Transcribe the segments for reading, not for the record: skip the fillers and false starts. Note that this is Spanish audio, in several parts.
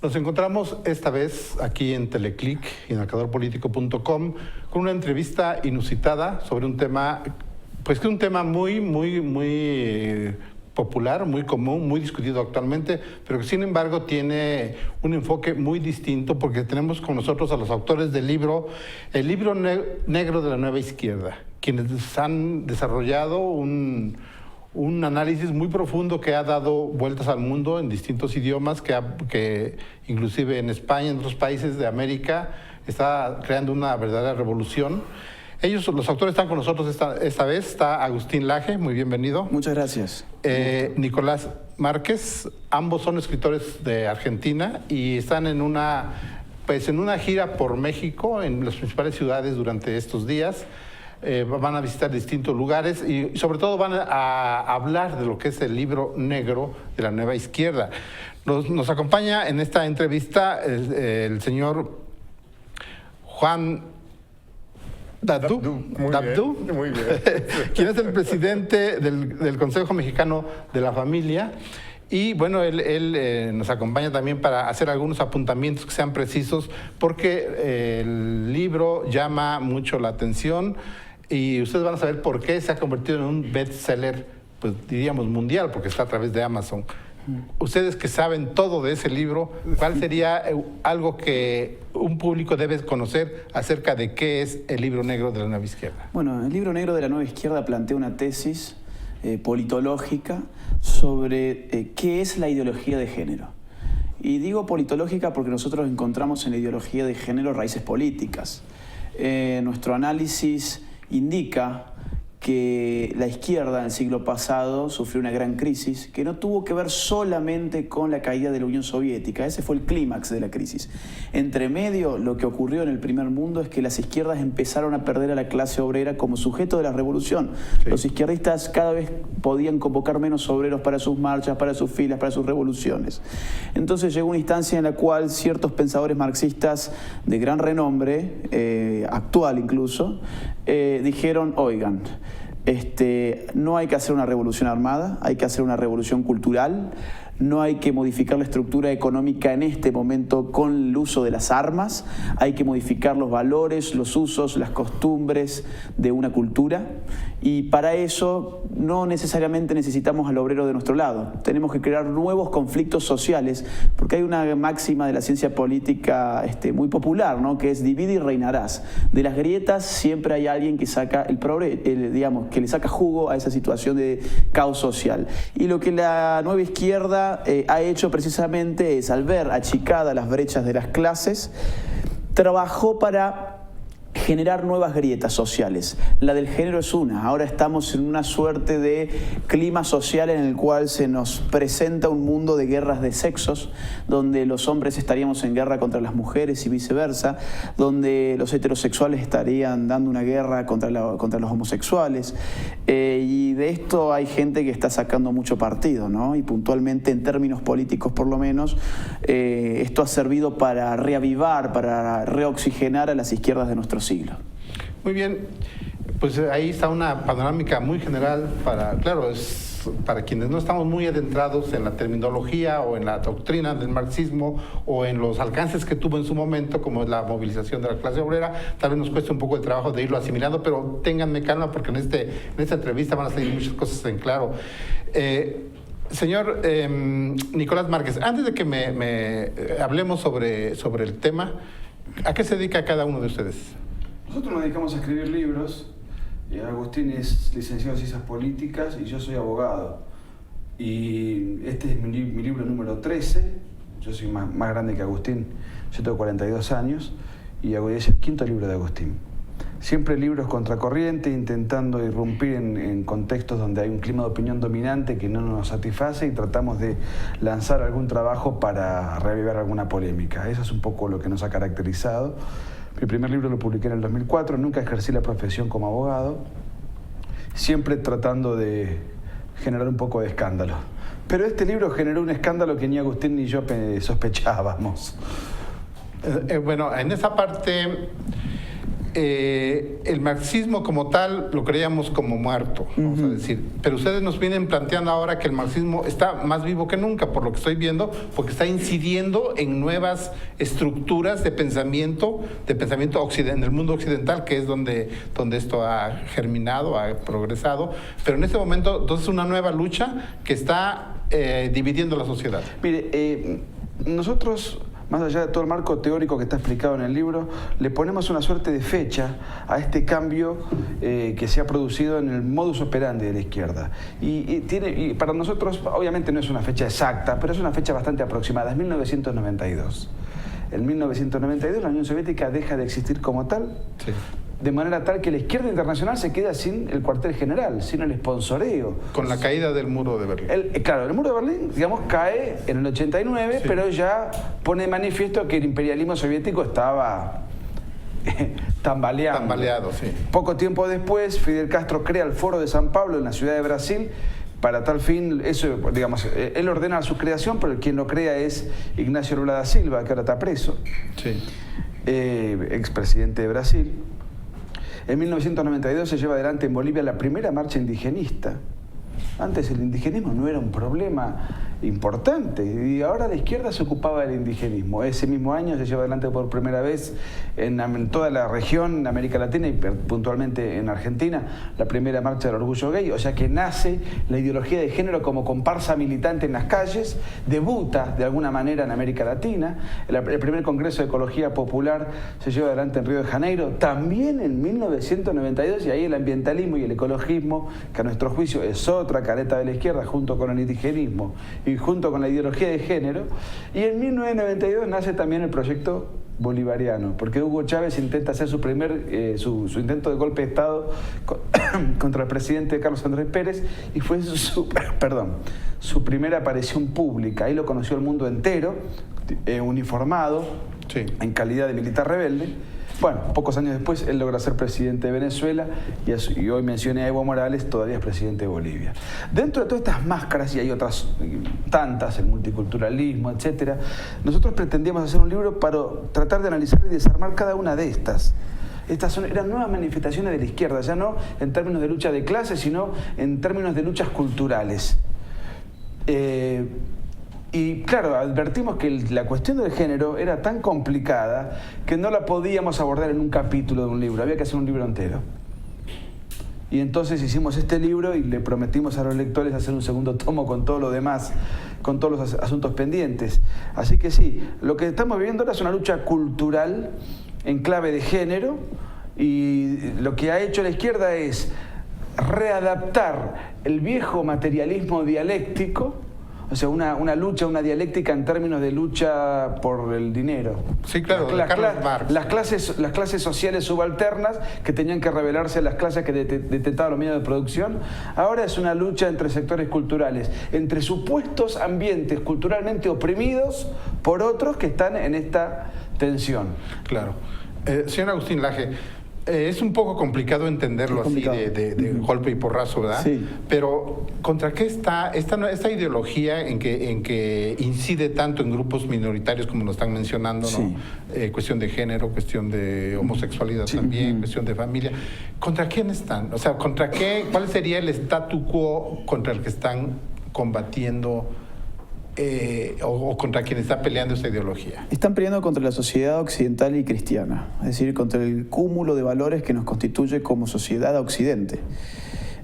Nos encontramos esta vez aquí en Teleclick y en marcadorpolitico.com con una entrevista inusitada sobre un tema, pues que es un tema muy popular, muy común, muy discutido actualmente, pero que sin embargo tiene un enfoque muy distinto porque tenemos con nosotros a los autores del libro, el libro negro de la nueva izquierda, quienes han desarrollado un análisis muy profundo que ha dado vueltas al mundo en distintos idiomas, que inclusive en España, en otros países de América, está creando una verdadera revolución. Ellos, los autores, están con nosotros esta vez. Está Agustín Laje, muy bienvenido. Muchas gracias. Nicolás Márquez, ambos son escritores de Argentina y están en una gira por México, en las principales ciudades durante estos días. Van a visitar distintos lugares y sobre todo van a hablar de lo que es el libro negro de la nueva izquierda. Nos acompaña en esta entrevista el señor Juan Dabdú, muy bien. quien es el presidente del Consejo Mexicano de la Familia. Y bueno, él nos acompaña también para hacer algunos apuntamientos que sean precisos, porque el libro llama mucho la atención y ustedes van a saber por qué se ha convertido en un bestseller, pues diríamos mundial, porque está a través de Amazon. Ustedes que saben todo de ese libro, ¿cuál sería algo que un público debe conocer acerca de qué es el libro negro de la nueva izquierda? Bueno, el libro negro de la nueva izquierda plantea una tesis politológica sobre qué es la ideología de género. Y digo politológica porque nosotros encontramos en la ideología de género raíces políticas. Nuestro análisis indica que la izquierda en el siglo pasado sufrió una gran crisis que no tuvo que ver solamente con la caída de la Unión Soviética. Ese fue el clímax de la crisis. Entre medio, lo que ocurrió en el primer mundo es que las izquierdas empezaron a perder a la clase obrera como sujeto de la revolución. Sí. Los izquierdistas cada vez podían convocar menos obreros para sus marchas, para sus filas, para sus revoluciones. Entonces llegó una instancia en la cual ciertos pensadores marxistas de gran renombre, actual incluso, dijeron, oigan, no hay que hacer una revolución armada, hay que hacer una revolución cultural, no hay que modificar la estructura económica en este momento con el uso de las armas, hay que modificar los valores, los usos, las costumbres de una cultura, y para eso no necesariamente necesitamos al obrero de nuestro lado. Tenemos que crear nuevos conflictos sociales, porque hay una máxima de la ciencia política muy popular, ¿no?, que es divide y reinarás. De las grietas siempre hay alguien que saca que le saca jugo a esa situación de caos social. Y lo que la nueva izquierda ha hecho precisamente es, al ver achicadas las brechas de las clases, trabajó para generar nuevas grietas sociales. La del género es una. Ahora estamos en una suerte de clima social en el cual se nos presenta un mundo de guerras de sexos, donde los hombres estaríamos en guerra contra las mujeres y viceversa, donde los heterosexuales estarían dando una guerra contra los homosexuales. Y de esto hay gente que está sacando mucho partido, ¿no? Y puntualmente, en términos políticos por lo menos, esto ha servido para reavivar, para reoxigenar a las izquierdas de nuestro siglo. Muy bien, pues ahí está una panorámica muy general para quienes no estamos muy adentrados en la terminología o en la doctrina del marxismo o en los alcances que tuvo en su momento, como es la movilización de la clase obrera. Tal vez nos cueste un poco de trabajo de irlo asimilando, pero ténganme calma porque en esta entrevista van a salir muchas cosas en claro. Señor Nicolás Márquez, antes de que hablemos sobre el tema, ¿a qué se dedica cada uno de ustedes? Nosotros nos dedicamos a escribir libros. Agustín es licenciado en Ciencias Políticas y yo soy abogado. Y este es mi libro número 13. Yo soy más grande que Agustín. Yo tengo 42 años y es el quinto libro de Agustín. Siempre libros contracorriente, intentando irrumpir en contextos donde hay un clima de opinión dominante que no nos satisface y tratamos de lanzar algún trabajo para reavivar alguna polémica. Eso es un poco lo que nos ha caracterizado. Mi primer libro lo publiqué en el 2004, nunca ejercí la profesión como abogado, siempre tratando de generar un poco de escándalo. Pero este libro generó un escándalo que ni Agustín ni yo sospechábamos. Bueno, en esa parte el marxismo como tal lo creíamos como muerto, vamos a decir. Pero ustedes nos vienen planteando ahora que el marxismo está más vivo que nunca, por lo que estoy viendo, porque está incidiendo en nuevas estructuras de pensamiento en el mundo occidental, que es donde esto ha germinado, ha progresado. Pero en este momento, entonces, una nueva lucha que está dividiendo la sociedad. Mire, nosotros, más allá de todo el marco teórico que está explicado en el libro, le ponemos una suerte de fecha a este cambio que se ha producido en el modus operandi de la izquierda. Y para nosotros, obviamente no es una fecha exacta, pero es una fecha bastante aproximada, es 1992. En 1992 la Unión Soviética deja de existir como tal, Sí. de manera tal que la izquierda internacional se queda sin el cuartel general, sin el sponsoreo. Con la caída del muro de Berlín. Claro, el muro de Berlín, digamos, cae en el 89, Sí. pero ya pone de manifiesto que el imperialismo soviético estaba tambaleando. Tambaleado, sí. Poco tiempo después, Fidel Castro crea el Foro de San Pablo en la ciudad de Brasil. Para tal fin, eso, digamos, él ordena su creación, pero quien lo crea es Ignacio Lula da Silva, que ahora está preso, Sí. expresidente de Brasil. En 1992 se lleva adelante en Bolivia la primera marcha indigenista. Antes el indigenismo no era un problema importante y ahora la izquierda se ocupaba del indigenismo. Ese mismo año se lleva adelante por primera vez en toda la región, en América Latina y puntualmente en Argentina, la primera marcha del orgullo gay. O sea que nace la ideología de género como comparsa militante en las calles, debuta de alguna manera en América Latina. El primer Congreso de Ecología Popular se lleva adelante en Río de Janeiro, también en 1992, y ahí el ambientalismo y el ecologismo, que a nuestro juicio es otra careta de la izquierda, junto con el indigenismo y junto con la ideología de género. Y en 1992 nace también el proyecto bolivariano, porque Hugo Chávez intenta hacer su intento de golpe de Estado contra el presidente Carlos Andrés Pérez, y fue su primera aparición pública. Ahí lo conoció el mundo entero, uniformado, Sí. en calidad de militar rebelde. Bueno, pocos años después él logra ser presidente de Venezuela y hoy mencioné a Evo Morales, todavía es presidente de Bolivia. Dentro de todas estas máscaras, y hay otras tantas, el multiculturalismo, etcétera, nosotros pretendíamos hacer un libro para tratar de analizar y desarmar cada una de estas. Eran nuevas manifestaciones de la izquierda, ya no en términos de lucha de clases, sino en términos de luchas culturales. Y claro, advertimos que la cuestión del género era tan complicada que no la podíamos abordar en un capítulo de un libro, había que hacer un libro entero. Y entonces hicimos este libro y le prometimos a los lectores hacer un segundo tomo con todo lo demás, con todos los asuntos pendientes. Así que sí, lo que estamos viviendo ahora es una lucha cultural en clave de género, y lo que ha hecho la izquierda es readaptar el viejo materialismo dialéctico, o sea, una lucha, una dialéctica en términos de lucha por el dinero. Sí, claro, Carlos Marx. Las clases sociales subalternas que tenían que rebelarse a las clases que detentaban los medios de producción. Ahora es una lucha entre sectores culturales, entre supuestos ambientes culturalmente oprimidos por otros que están en esta tensión. Claro. Señor Agustín Laje, es un poco complicado entenderlo así de golpe y porrazo, ¿verdad? Sí. Pero ¿contra qué está esta ideología en que incide tanto en grupos minoritarios como nos están mencionando, Sí. ¿no? Cuestión de género, cuestión de homosexualidad también, cuestión de familia. ¿Contra quién están? O sea, ¿contra qué? ¿Cuál sería el statu quo contra el que están combatiendo o contra quien está peleando esta ideología? Están peleando contra la sociedad occidental y cristiana, es decir, contra el cúmulo de valores que nos constituye como sociedad a Occidente.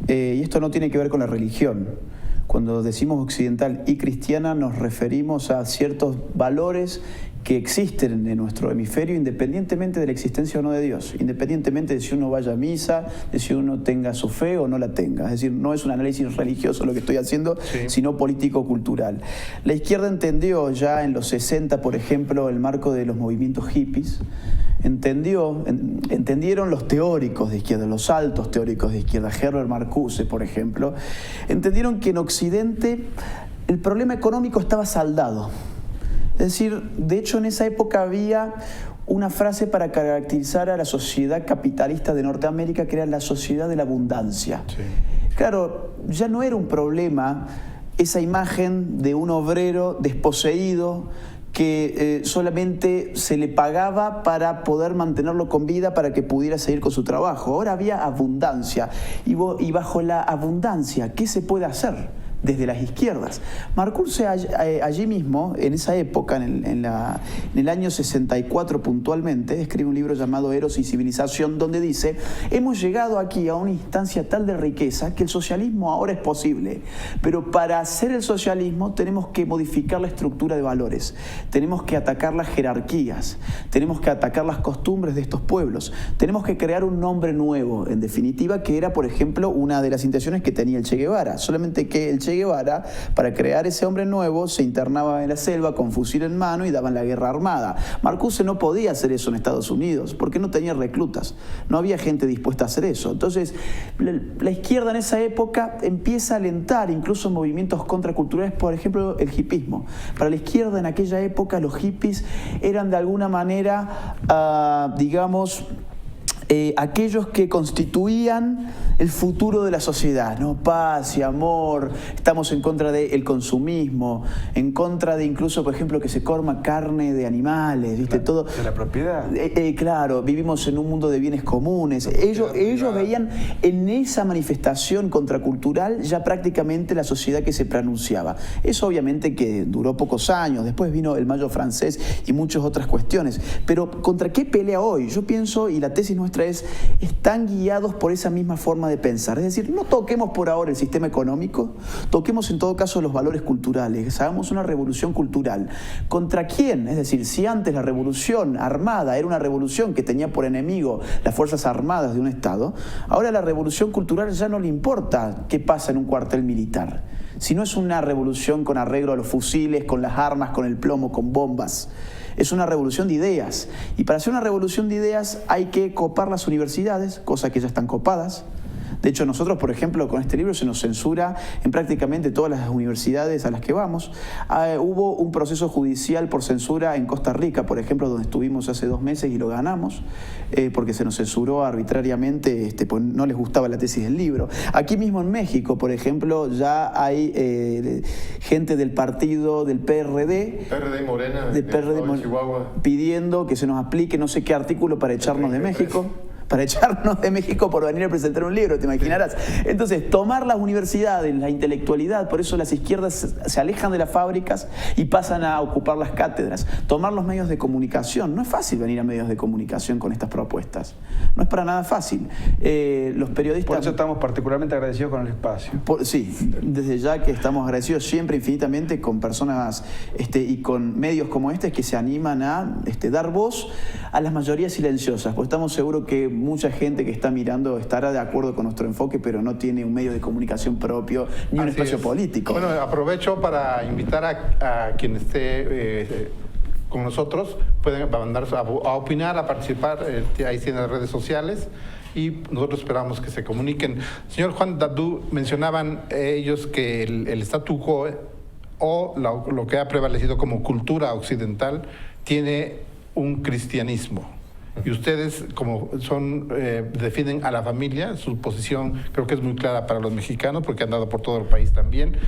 Y esto no tiene que ver con la religión. Cuando decimos occidental y cristiana nos referimos a ciertos valores que existen en nuestro hemisferio independientemente de la existencia o no de Dios, independientemente de si uno vaya a misa, de si uno tenga su fe o no la tenga. Es decir, no es un análisis religioso lo que estoy haciendo, sino político-cultural. La izquierda entendió ya en los 60, por ejemplo, el marco de los movimientos hippies, entendieron los teóricos de izquierda, los altos teóricos de izquierda, Herbert Marcuse, por ejemplo, entendieron que en Occidente el problema económico estaba saldado. Es decir, de hecho en esa época había una frase para caracterizar a la sociedad capitalista de Norteamérica, que era la sociedad de la abundancia. Sí. Claro, ya no era un problema esa imagen de un obrero desposeído que solamente se le pagaba para poder mantenerlo con vida, para que pudiera seguir con su trabajo. Ahora había abundancia, y bajo la abundancia, ¿qué se puede hacer? Desde las izquierdas. Marcuse allí mismo, en esa época, en el año 64 puntualmente, escribe un libro llamado Eros y Civilización, donde dice: hemos llegado aquí a una instancia tal de riqueza que el socialismo ahora es posible, pero para hacer el socialismo tenemos que modificar la estructura de valores, tenemos que atacar las jerarquías, tenemos que atacar las costumbres de estos pueblos, tenemos que crear un nombre nuevo, en definitiva, que era, por ejemplo, una de las intenciones que tenía el Che Guevara, solamente que el Che Guevara, para crear ese hombre nuevo, se internaba en la selva con fusil en mano y daban la guerra armada. Marcuse no podía hacer eso en Estados Unidos porque no tenía reclutas, no había gente dispuesta a hacer eso. Entonces, la izquierda en esa época empieza a alentar incluso movimientos contraculturales, por ejemplo, el hipismo. Para la izquierda en aquella época los hippies eran de alguna manera, digamos, aquellos que constituían el futuro de la sociedad, ¿no? Paz y amor. Estamos en contra del consumismo, en contra de incluso, por ejemplo, que se coma carne de animales, ¿viste? Todo. De la propiedad. Claro, vivimos en un mundo de bienes comunes. Ellos veían en esa manifestación contracultural ya prácticamente la sociedad que se pronunciaba. Eso obviamente que duró pocos años, después vino el Mayo francés y muchas otras cuestiones. Pero ¿contra qué pelea hoy? Yo pienso, y la tesis nuestra están guiados por esa misma forma de pensar. Es decir, no toquemos por ahora el sistema económico, toquemos en todo caso los valores culturales, hagamos una revolución cultural. ¿Contra quién? Es decir, si antes la revolución armada era una revolución que tenía por enemigo las fuerzas armadas de un Estado, ahora la revolución cultural ya no le importa qué pasa en un cuartel militar. Si no es una revolución con arreglo a los fusiles, con las armas, con el plomo, con bombas. Es una revolución de ideas. Y para hacer una revolución de ideas hay que copar las universidades, cosa que ya están copadas. De hecho, nosotros, por ejemplo, con este libro se nos censura en prácticamente todas las universidades a las que vamos. Hubo un proceso judicial por censura en Costa Rica, por ejemplo, donde estuvimos hace 2 meses y lo ganamos, porque se nos censuró arbitrariamente, pues no les gustaba la tesis del libro. Aquí mismo en México, por ejemplo, ya hay gente del partido del PRD, Morena, del PRD Chihuahua, pidiendo que se nos aplique no sé qué artículo para echarnos de México. Para echarnos de México por venir a presentar un libro, te imaginarás. Entonces, tomar las universidades, la intelectualidad, por eso las izquierdas se alejan de las fábricas y pasan a ocupar las cátedras. Tomar los medios de comunicación. No es fácil venir a medios de comunicación con estas propuestas. No es para nada fácil. Los periodistas... Por eso estamos particularmente agradecidos con el espacio. Sí, desde ya que estamos agradecidos siempre infinitamente con personas y con medios como este que se animan a dar voz a las mayorías silenciosas, porque estamos seguros que mucha gente que está mirando estará de acuerdo con nuestro enfoque, pero no tiene un medio de comunicación propio ni un espacio político. Bueno, aprovecho para invitar a quien esté con nosotros, pueden mandarse a opinar, a participar, ahí en las redes sociales, y nosotros esperamos que se comuniquen. Señor Juan Dadú, mencionaban ellos que el statu quo o lo que ha prevalecido como cultura occidental tiene un cristianismo. Y ustedes, como defienden a la familia, su posición creo que es muy clara para los mexicanos porque han dado por todo el país también.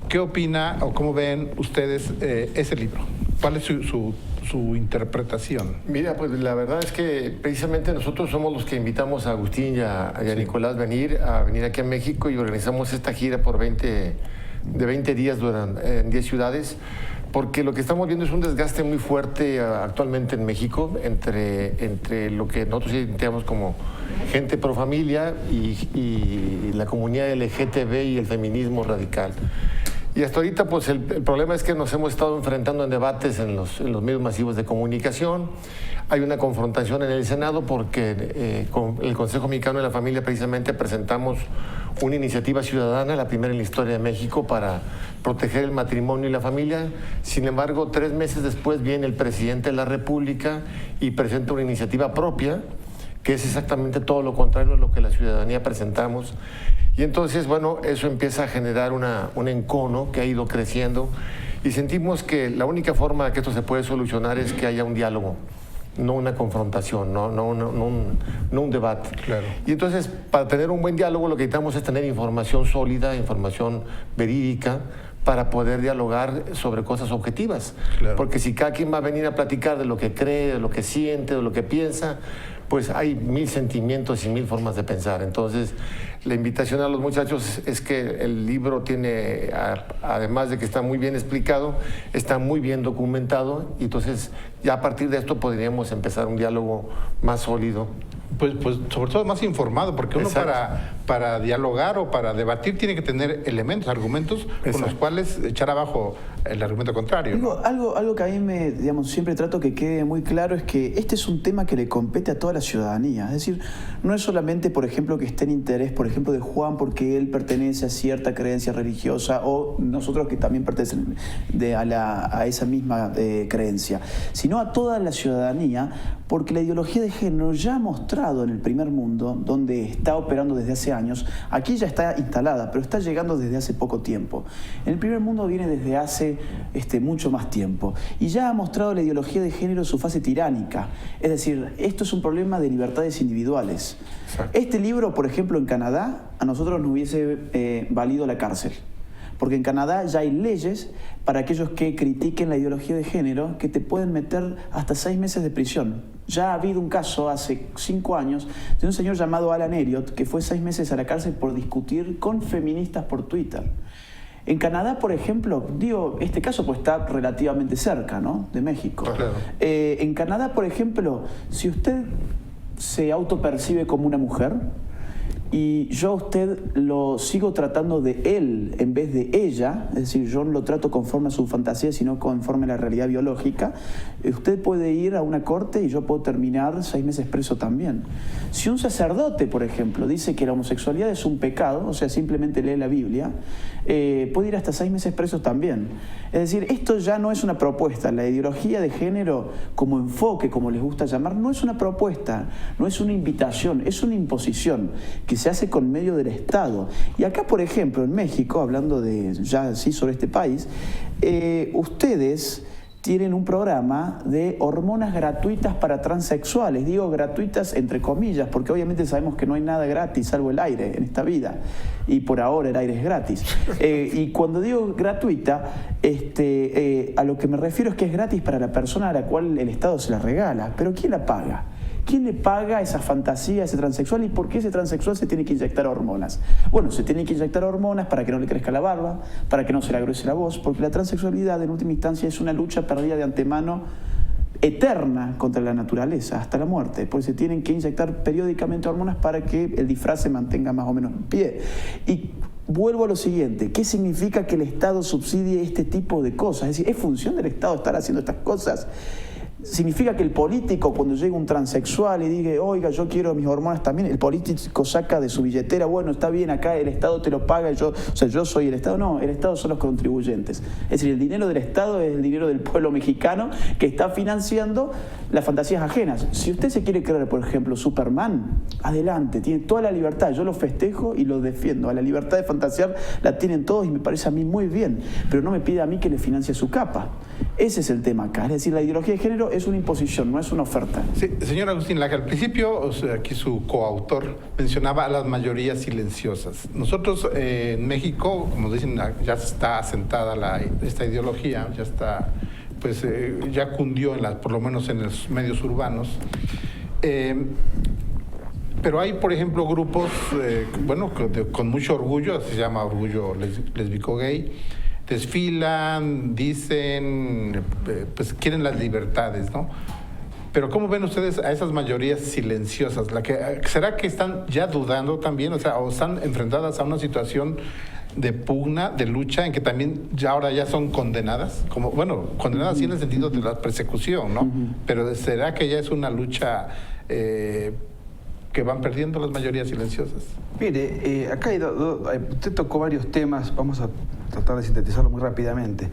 ¿Qué opina o cómo ven ustedes ese libro? ¿Cuál es su interpretación? Mira, pues la verdad es que precisamente nosotros somos los que invitamos a Agustín y a Nicolás a venir aquí a México y organizamos esta gira por 20 días en 10 ciudades. Porque lo que estamos viendo es un desgaste muy fuerte actualmente en México entre lo que nosotros identificamos como gente pro familia y la comunidad LGTB y el feminismo radical. Y hasta ahorita pues el problema es que nos hemos estado enfrentando en debates en los medios masivos de comunicación. Hay una confrontación en el Senado porque con el Consejo Mexicano de la Familia precisamente presentamos una iniciativa ciudadana, la primera en la historia de México, para proteger el matrimonio y la familia. Sin embargo, 3 meses después viene el presidente de la República y presenta una iniciativa propia, que es exactamente todo lo contrario a lo que la ciudadanía presentamos. Y entonces, bueno, eso empieza a generar un encono que ha ido creciendo y sentimos que la única forma que esto se puede solucionar es que haya un diálogo, no una confrontación, no un debate. Claro. Y entonces, para tener un buen diálogo, lo que necesitamos es tener información sólida, información verídica, para poder dialogar sobre cosas objetivas. Claro. Porque si cada quien va a venir a platicar de lo que cree, de lo que siente, de lo que piensa, pues hay 1000 sentimientos y 1000 formas de pensar. Entonces, la invitación a los muchachos es que el libro tiene, además de que está muy bien explicado, está muy bien documentado, y entonces ya a partir de esto podríamos empezar un diálogo más sólido. Pues sobre todo más informado, porque uno para dialogar o para debatir tiene que tener elementos, argumentos con los cuales echar abajo el argumento contrario. Digo, algo que a mí siempre trato que quede muy claro es que este es un tema que le compete a toda la ciudadanía. Es decir, no es solamente, por ejemplo, que esté en interés, por ejemplo, de Juan porque él pertenece a cierta creencia religiosa, o nosotros que también pertenecen a esa misma creencia, sino a toda la ciudadanía, porque la ideología de género ya ha mostrado en el primer mundo, donde está operando desde hace años, aquí ya está instalada, pero está llegando desde hace poco tiempo. En el primer mundo viene desde hace mucho más tiempo, y ya ha mostrado la ideología de género su fase tiránica. Es decir, esto es un problema de libertades individuales. Exacto. Este libro, por ejemplo, en Canadá, a nosotros nos hubiese valido la cárcel. Porque en Canadá ya hay leyes para aquellos que critiquen la ideología de género que te pueden meter hasta 6 meses de prisión. Ya ha habido un caso hace 5 años de un señor llamado Alan Elliot que fue 6 meses a la cárcel por discutir con feministas por Twitter. En Canadá, por ejemplo, este caso pues está relativamente cerca, ¿no?, de México. Claro. En Canadá, por ejemplo, si usted se autopercibe como una mujer, y yo a usted lo sigo tratando de él en vez de ella, es decir, yo no lo trato conforme a su fantasía, sino conforme a la realidad biológica, usted puede ir a una corte y yo puedo terminar 6 meses preso también. Si un sacerdote, por ejemplo, dice que la homosexualidad es un pecado, o sea, simplemente lee la Biblia, puede ir hasta 6 meses preso también. Es decir, esto ya no es una propuesta. La ideología de género como enfoque, como les gusta llamar, no es una propuesta, no es una invitación, es una imposición que se hace con medio del Estado. Y acá, por ejemplo, en México, hablando sobre este país, ustedes tienen un programa de hormonas gratuitas para transexuales. Digo gratuitas entre comillas, porque obviamente sabemos que no hay nada gratis salvo el aire en esta vida. Y por ahora el aire es gratis. Y cuando digo gratuita, a lo que me refiero es que es gratis para la persona a la cual el Estado se la regala. Pero ¿quién la paga? ¿Quién le paga esa fantasía a ese transexual y por qué ese transexual se tiene que inyectar hormonas? Bueno, se tiene que inyectar hormonas para que no le crezca la barba, para que no se le agruese la voz, porque la transexualidad en última instancia es una lucha perdida de antemano eterna contra la naturaleza, hasta la muerte, porque se tienen que inyectar periódicamente hormonas para que el disfraz se mantenga más o menos en pie. Y vuelvo a lo siguiente, ¿qué significa que el Estado subsidie este tipo de cosas? Es decir, ¿es función del Estado estar haciendo estas cosas? Significa que el político, cuando llega un transexual y diga, oiga, yo quiero mis hormonas también, el político saca de su billetera, bueno, está bien, acá el Estado te lo paga, yo soy el Estado. No, el Estado son los contribuyentes. Es decir, el dinero del Estado es el dinero del pueblo mexicano que está financiando las fantasías ajenas. Si usted se quiere creer, por ejemplo, Superman, adelante, tiene toda la libertad, yo lo festejo y lo defiendo. A la libertad de fantasear la tienen todos y me parece a mí muy bien, pero no me pide a mí que le financie su capa. Ese es el tema acá, es decir, la ideología de género es una imposición, no es una oferta. Sí, señor Agustín Laje, al principio, aquí su coautor mencionaba a las mayorías silenciosas. Nosotros en México, como dicen, ya está asentada esta ideología, ya está, pues ya cundió por lo menos en los medios urbanos. Pero hay, por ejemplo, grupos, con mucho orgullo, se llama orgullo lésbico gay, desfilan, dicen, pues quieren las libertades, ¿no? Pero ¿cómo ven ustedes a esas mayorías silenciosas? ¿Será que están ya dudando también, o están enfrentadas a una situación de pugna, de lucha, en que también ahora ya son condenadas? Condenadas sí en el sentido de la persecución, ¿no? Pero ¿será que ya es una lucha que van perdiendo las mayorías silenciosas? Mire, acá usted tocó varios temas, vamos a tratar de sintetizarlo muy rápidamente.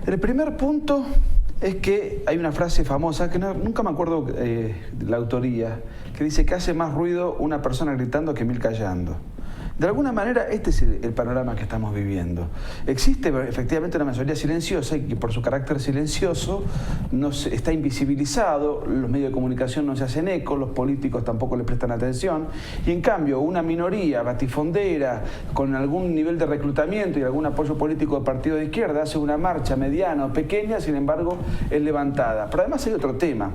El primer punto es que hay una frase famosa, que nunca me acuerdo de la autoría, que dice que hace más ruido una persona gritando que 1000 callando. De alguna manera, este es el panorama que estamos viviendo. Existe efectivamente una mayoría silenciosa y que por su carácter silencioso está invisibilizado, los medios de comunicación no se hacen eco, los políticos tampoco le prestan atención, y en cambio una minoría batifondera con algún nivel de reclutamiento y algún apoyo político de partido de izquierda hace una marcha mediana o pequeña, sin embargo es levantada. Pero además hay otro tema.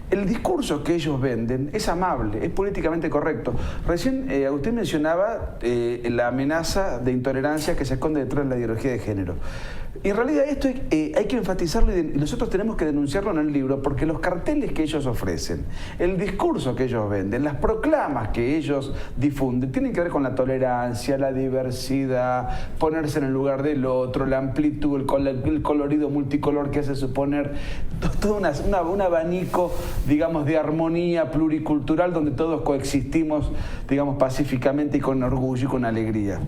El discurso que ellos venden es amable, es políticamente correcto. Recién Agustín mencionaba la amenaza de intolerancia que se esconde detrás de la ideología de género. Y en realidad esto hay que enfatizarlo y nosotros tenemos que denunciarlo en el libro, porque los carteles que ellos ofrecen, el discurso que ellos venden, las proclamas que ellos difunden, tienen que ver con la tolerancia, la diversidad, ponerse en el lugar del otro, la amplitud, el colorido multicolor que hace suponer todo un abanico, digamos, de armonía pluricultural donde todos coexistimos, digamos, pacíficamente y con orgullo y con alegría.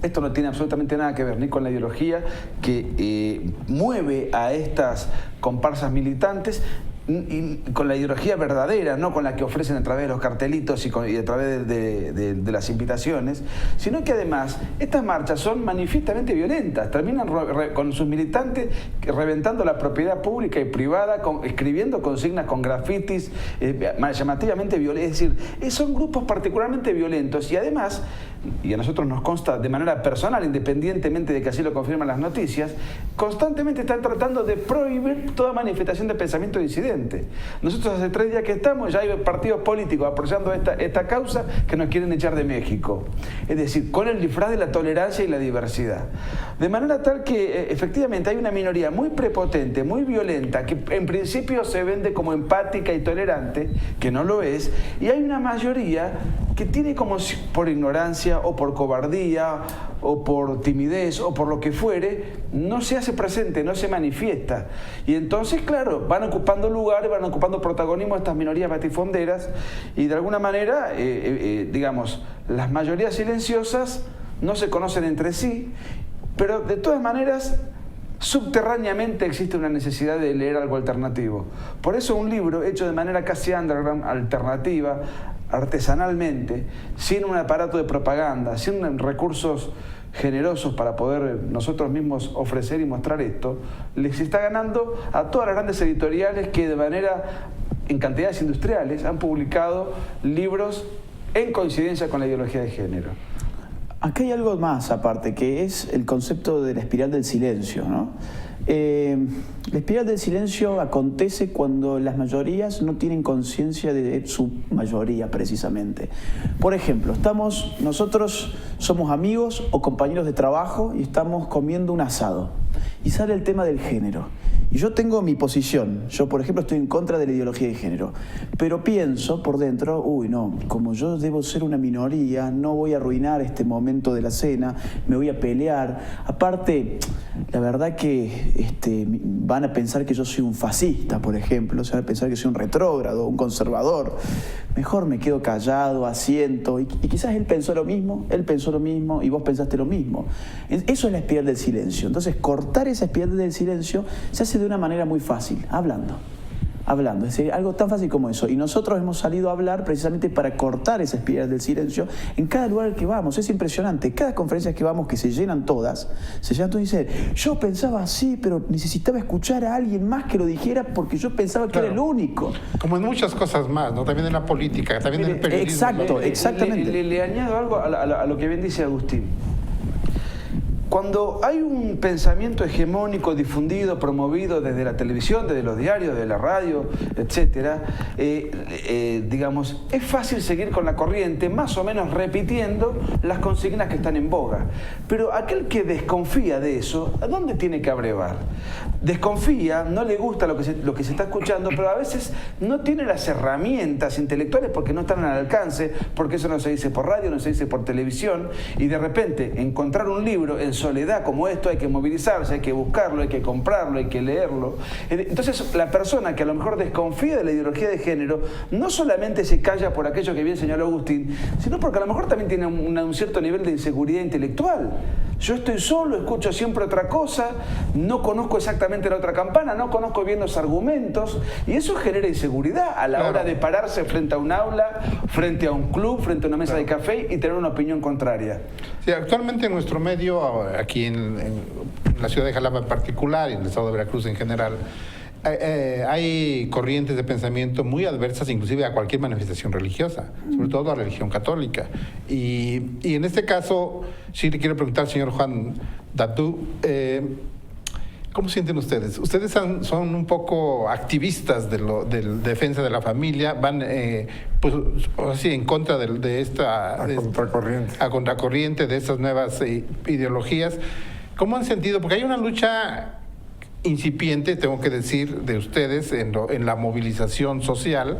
Esto no tiene absolutamente nada que ver ni con la ideología que mueve a estas comparsas militantes, y con la ideología verdadera, no con la que ofrecen a través de los cartelitos y a través de las invitaciones, sino que además estas marchas son manifiestamente violentas, terminan con sus militantes reventando la propiedad pública y privada, escribiendo consignas con grafitis llamativamente violentos, es decir, son grupos particularmente violentos y además, y a nosotros nos consta de manera personal, independientemente de que así lo confirman las noticias, constantemente están tratando de prohibir toda manifestación de pensamiento disidente. Nosotros hace 3 días que estamos, ya hay partidos políticos apoyando esta causa que nos quieren echar de México. Es decir, con el disfraz de la tolerancia y la diversidad. De manera tal que efectivamente hay una minoría muy prepotente, muy violenta, que en principio se vende como empática y tolerante, que no lo es, y hay una mayoría que tiene como por ignorancia o por cobardía o por timidez o por lo que fuere, no se hace presente, no se manifiesta. Y entonces, claro, van ocupando lugares, van ocupando protagonismo estas minorías batifonderas y de alguna manera, digamos, las mayorías silenciosas no se conocen entre sí, pero de todas maneras subterráneamente existe una necesidad de leer algo alternativo. Por eso un libro hecho de manera casi underground, alternativa, artesanalmente, sin un aparato de propaganda, sin recursos generosos para poder nosotros mismos ofrecer y mostrar esto, les está ganando a todas las grandes editoriales que de manera, en cantidades industriales, han publicado libros en coincidencia con la ideología de género. Acá hay algo más aparte, que es el concepto de la espiral del silencio, ¿no? La espiral del silencio acontece cuando las mayorías no tienen conciencia de su mayoría, precisamente. Por ejemplo, nosotros somos amigos o compañeros de trabajo y estamos comiendo un asado y sale el tema del género. Y yo tengo mi posición. Yo, por ejemplo, estoy en contra de la ideología de género. Pero pienso por dentro, uy, no, como yo debo ser una minoría, no voy a arruinar este momento de la cena, me voy a pelear. Aparte, la verdad que van a pensar que yo soy un fascista, por ejemplo. Se van a pensar que soy un retrógrado, un conservador. Mejor me quedo callado, asiento. Y quizás él pensó lo mismo y vos pensaste lo mismo. Eso es la espiral del silencio. Entonces, cortar esa espiral del silencio se hace de una manera muy fácil, hablando, es decir, algo tan fácil como eso. Y nosotros hemos salido a hablar precisamente para cortar esa espiral del silencio en cada lugar al que vamos. Es impresionante, cada conferencia que vamos, que se llenan todas y dicen, yo pensaba así, pero necesitaba escuchar a alguien más que lo dijera porque yo pensaba que era el único. Como en muchas cosas más, ¿no? También en la política, también en el periodismo. Exacto, exactamente. Le añado algo a lo que bien dice Agustín. Cuando hay un pensamiento hegemónico difundido, promovido desde la televisión, desde los diarios, de la radio, etcétera, digamos, es fácil seguir con la corriente, más o menos repitiendo las consignas que están en boga. Pero aquel que desconfía de eso, ¿a dónde tiene que abrevar? Desconfía, no le gusta lo que se está escuchando, pero a veces no tiene las herramientas intelectuales porque no están al alcance, porque eso no se dice por radio, no se dice por televisión, y de repente encontrar un libro en soledad como esto, hay que movilizarse, hay que buscarlo, hay que comprarlo, hay que leerlo. Entonces la persona que a lo mejor desconfía de la ideología de género no solamente se calla por aquello que bien señaló Agustín, sino porque a lo mejor también tiene un cierto nivel de inseguridad intelectual. yo estoy solo, escucho siempre otra cosa, no conozco exactamente la otra campana, no conozco bien los argumentos, y eso genera inseguridad a la hora de pararse frente a un aula, frente a un club, frente a una mesa de café y tener una opinión contraria. Sí, actualmente en nuestro medio, aquí en la ciudad de Jalapa en particular y en el estado de Veracruz en general, hay corrientes de pensamiento muy adversas inclusive a cualquier manifestación religiosa, sobre todo a la religión católica. Y en este caso, sí le quiero preguntar al señor Juan Datú, ¿cómo sienten ustedes? Ustedes son un poco activistas de defensa de la familia, van pues así en contra de esta... contracorriente. A contracorriente de estas nuevas ideologías. ¿Cómo han sentido? Porque hay una lucha incipiente, tengo que decir, de ustedes en la movilización social,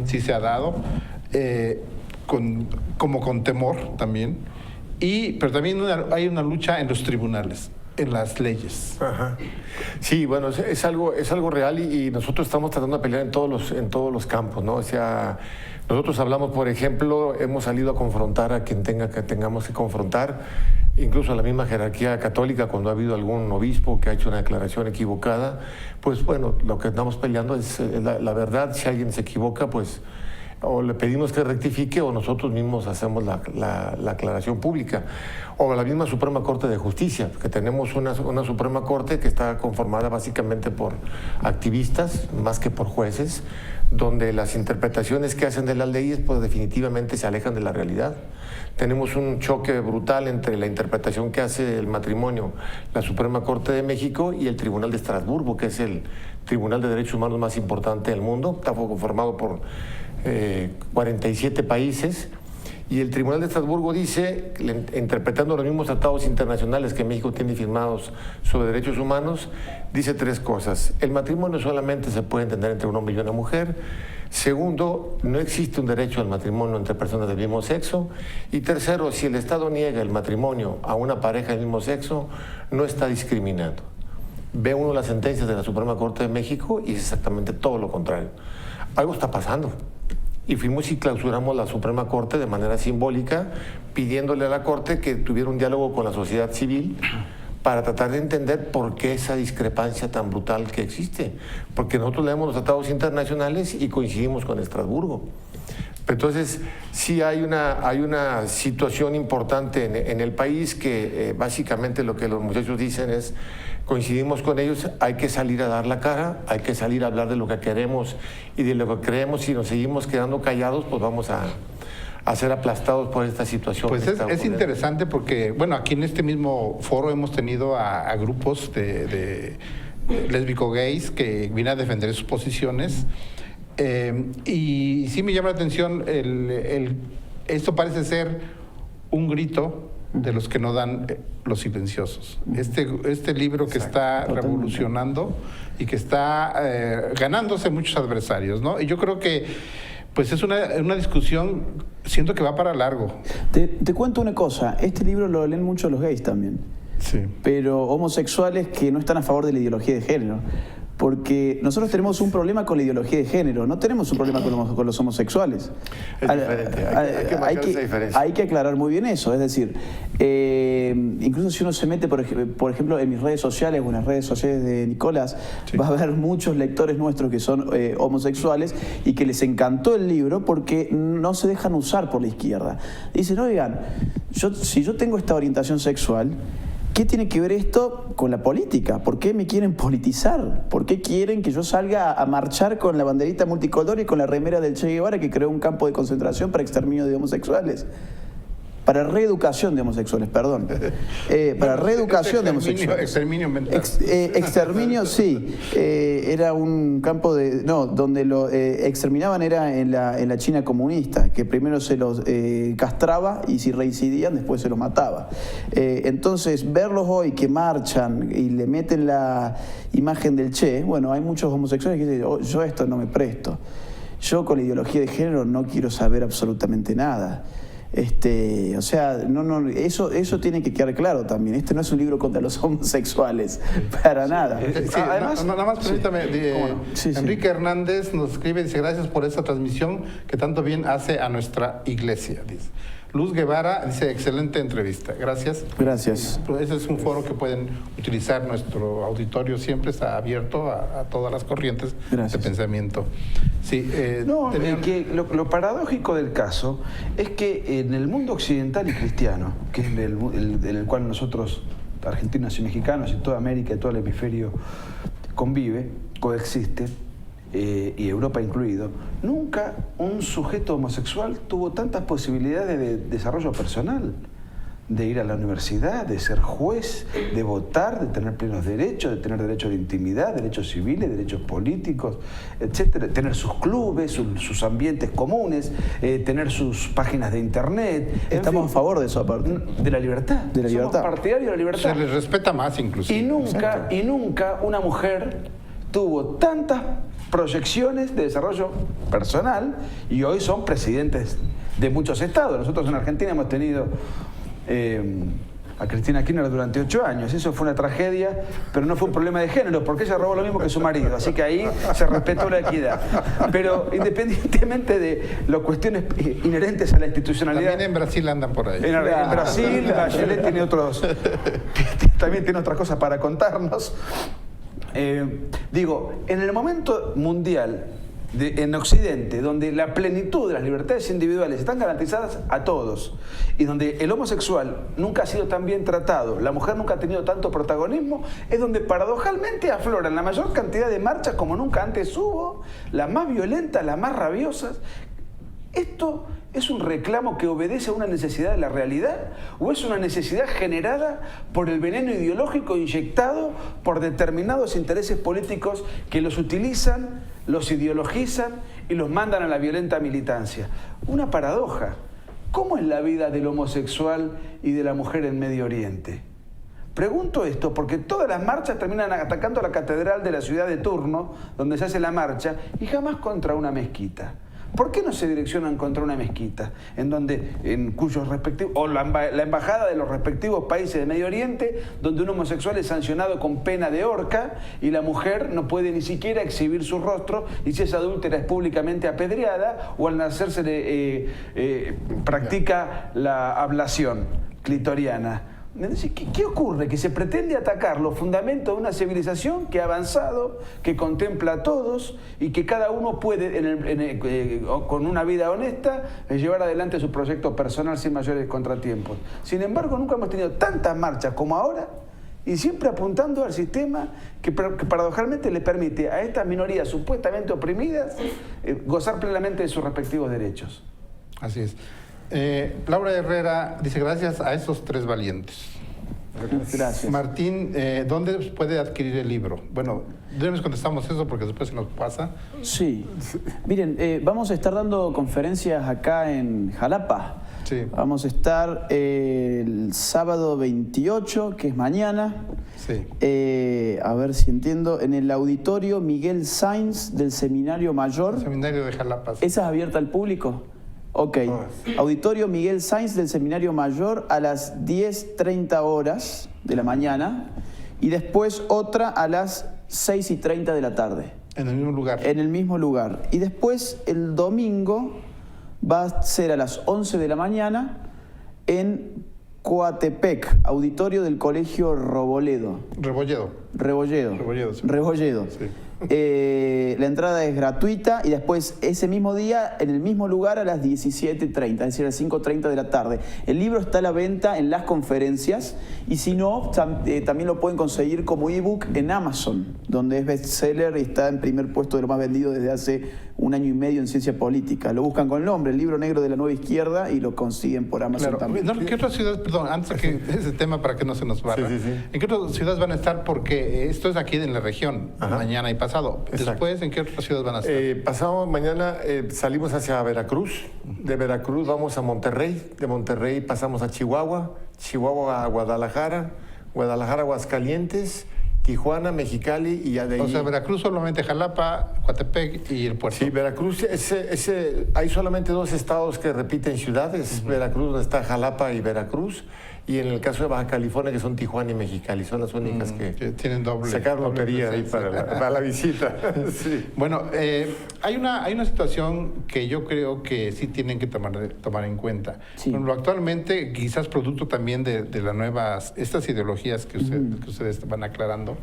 sí se ha dado, como con temor también, pero también hay una lucha en los tribunales, en las leyes. Ajá. Sí, bueno, es algo real y nosotros estamos tratando de pelear en todos los campos, ¿no? O sea, nosotros hablamos, por ejemplo, hemos salido a confrontar a quien tengamos que confrontar, incluso a la misma jerarquía católica, cuando ha habido algún obispo que ha hecho una declaración equivocada, pues bueno, lo que estamos peleando es la verdad. Si alguien se equivoca, pues o le pedimos que rectifique o nosotros mismos hacemos la aclaración pública. O la misma Suprema Corte de Justicia, que tenemos una Suprema Corte que está conformada básicamente por activistas más que por jueces, donde las interpretaciones que hacen de las leyes pues definitivamente se alejan de la realidad. Tenemos un choque brutal entre la interpretación que hace el matrimonio la Suprema Corte de México y el Tribunal de Estrasburgo, que es el Tribunal de Derechos Humanos más importante del mundo. Está conformado por 47 países. Y el Tribunal de Estrasburgo dice, interpretando los mismos tratados internacionales que México tiene firmados sobre derechos humanos, dice tres cosas. El matrimonio solamente se puede entender entre un hombre y una mujer. Segundo, no existe un derecho al matrimonio entre personas del mismo sexo. Y tercero, si el Estado niega el matrimonio a una pareja del mismo sexo, no está discriminando. Ve uno las sentencias de la Suprema Corte de México y es exactamente todo lo contrario. Algo está pasando. Y fuimos y clausuramos la Suprema Corte de manera simbólica, pidiéndole a la Corte que tuviera un diálogo con la sociedad civil para tratar de entender por qué esa discrepancia tan brutal que existe. Porque nosotros leemos los tratados internacionales y coincidimos con Estrasburgo. Entonces, sí hay una situación importante en el país que básicamente lo que los muchachos dicen es, coincidimos con ellos, hay que salir a dar la cara, hay que salir a hablar de lo que queremos y de lo que creemos. Si nos seguimos quedando callados, pues vamos a ser aplastados por esta situación. Pues es interesante porque, bueno, aquí en este mismo foro hemos tenido a grupos de lésbico-gays que vienen a defender sus posiciones. Y sí me llama la atención, esto parece ser un grito de los que no dan los silenciosos. Este libro que está revolucionando y que está ganándose muchos adversarios, ¿no? Y yo creo que pues es una discusión, siento que va para largo. Te cuento una cosa, este libro lo leen mucho los gays también, sí, pero homosexuales que no están a favor de la ideología de género. Porque nosotros tenemos un problema con la ideología de género, no tenemos un problema con los homosexuales. Es diferente, hay que marcar esa diferencia. Hay que aclarar muy bien eso, es decir, incluso si uno se mete, por ejemplo, en mis redes sociales o en las redes sociales de Nicolás, sí, va a haber muchos lectores nuestros que son homosexuales y que les encantó el libro porque no se dejan usar por la izquierda. Dicen, oigan, si yo tengo esta orientación sexual, ¿qué tiene que ver esto con la política? ¿Por qué me quieren politizar? ¿Por qué quieren que yo salga a marchar con la banderita multicolor y con la remera del Che Guevara que creó un campo de concentración para exterminio de homosexuales? Para reeducación de homosexuales, perdón. Para reeducación de homosexuales. Exterminio mental. Exterminio, sí. Era un campo donde lo exterminaban era en la China comunista, que primero se los castraba y si reincidían después se los mataba. Entonces, verlos hoy que marchan y le meten la imagen del Che, bueno, hay muchos homosexuales que dicen, yo esto no me presto. Yo con la ideología de género no quiero saber absolutamente nada. O sea, eso tiene que quedar claro también. Este no es un libro contra los homosexuales, para nada. Sí, además, nada más permítame, Enrique Hernández nos escribe, dice, gracias por esta transmisión que tanto bien hace a nuestra iglesia, dice. Luz Guevara dice, excelente entrevista. Gracias. Gracias. Ese es un foro que pueden utilizar. Nuestro auditorio siempre está abierto a todas las corrientes de pensamiento. Sí, que lo paradójico del caso es que en el mundo occidental y cristiano, que es en el cual nosotros, argentinos y mexicanos, y toda América y todo el hemisferio coexiste, y Europa incluido, nunca un sujeto homosexual tuvo tantas posibilidades de desarrollo personal, de ir a la universidad, de ser juez, de votar, de tener plenos derechos, de tener derecho de intimidad, derechos civiles, derechos políticos, etcétera, tener sus clubes, sus ambientes comunes, tener sus páginas de internet. Estamos a favor de eso, aparte. De la libertad. De la libertad. Somos partidarios de la libertad. Se les respeta más, inclusive. Y nunca una mujer tuvo tantas proyecciones de desarrollo personal y hoy son presidentes de muchos estados. Nosotros en Argentina hemos tenido a Cristina Kirchner durante 8 años. Eso fue una tragedia, pero no fue un problema de género, porque ella robó lo mismo que su marido, así que ahí se respetó la equidad. Pero independientemente de las cuestiones inherentes a la institucionalidad... También en Brasil andan por ahí. En Brasil, Bachelet tiene también tiene otras cosas para contarnos. En el momento mundial, en Occidente, donde la plenitud de las libertades individuales están garantizadas a todos y donde el homosexual nunca ha sido tan bien tratado, la mujer nunca ha tenido tanto protagonismo, es donde paradojalmente afloran la mayor cantidad de marchas como nunca antes hubo, las más violentas, las más rabiosas. ¿Esto es un reclamo que obedece a una necesidad de la realidad o es una necesidad generada por el veneno ideológico inyectado por determinados intereses políticos que los utilizan, los ideologizan y los mandan a la violenta militancia? Una paradoja. ¿Cómo es la vida del homosexual y de la mujer en Medio Oriente? Pregunto esto porque todas las marchas terminan atacando la catedral de la ciudad de turno, donde se hace la marcha, y jamás contra una mezquita. ¿Por qué no se direccionan contra una mezquita en cuyos respectivos, o la embajada de los respectivos países de Medio Oriente, donde un homosexual es sancionado con pena de horca y la mujer no puede ni siquiera exhibir su rostro y si es adúltera es públicamente apedreada o al nacerse practica la ablación clitoriana? ¿Qué ocurre? Que se pretende atacar los fundamentos de una civilización que ha avanzado, que contempla a todos y que cada uno puede, con una vida honesta, llevar adelante su proyecto personal sin mayores contratiempos. Sin embargo, nunca hemos tenido tantas marchas como ahora y siempre apuntando al sistema que paradojalmente le permite a estas minorías supuestamente oprimidas gozar plenamente de sus respectivos derechos. Así es. Laura Herrera dice, gracias a esos 3 valientes. Gracias. Martín, ¿dónde puede adquirir el libro? Bueno, ya nos contestamos eso porque después se nos pasa. Sí. Miren, vamos a estar dando conferencias acá en Jalapa. Sí. Vamos a estar el sábado 28, que es mañana. Sí. A ver si entiendo. En el auditorio Miguel Sainz del Seminario Mayor. El Seminario de Jalapa. Sí. ¿Esa es abierta al público? Ok. Auditorio Miguel Sainz del Seminario Mayor a las 10:30 horas de la mañana y después otra a las 6:30 de la tarde. En el mismo lugar. En el mismo lugar. Y después el domingo va a ser a las 11 de la mañana en Coatepec, auditorio del Colegio Rebolledo. Sí. La entrada es gratuita y después ese mismo día, en el mismo lugar, a las 17:30, es decir, a las 5:30 de la tarde. El libro está a la venta en las conferencias y si no, también lo pueden conseguir como ebook en Amazon, donde es bestseller y está en primer puesto de lo más vendido desde hace 1 año y medio en ciencia política. Lo buscan con el nombre, el libro negro de la nueva izquierda, y lo consiguen por Amazon también. ¿Qué otras ciudades, perdón, antes que ese tema para que no se nos barra, ¿en qué otras ciudades van a estar? Porque esto es aquí en la región, mañana y pasado. Exacto. Después, ¿en qué otras ciudades van a estar? Pasado mañana salimos hacia Veracruz, de Veracruz vamos a Monterrey, de Monterrey pasamos a Chihuahua, Chihuahua a Guadalajara, Guadalajara a Aguascalientes, Tijuana, Mexicali y ya de ahí... O sea, Veracruz solamente Jalapa, Coatepec y el puerto. Sí, Veracruz, hay solamente 2 estados que repiten ciudades, Veracruz, donde está Jalapa y Veracruz, y en el caso de Baja California, que son Tijuana y Mexicali, son las únicas que tienen sacaron doble lotería ahí presencia. para la visita. Sí. Bueno, hay una situación que yo creo que sí tienen que tomar en cuenta. Sí. Por ejemplo, actualmente, quizás producto también de las nuevas, estas ideologías que ustedes van aclarando,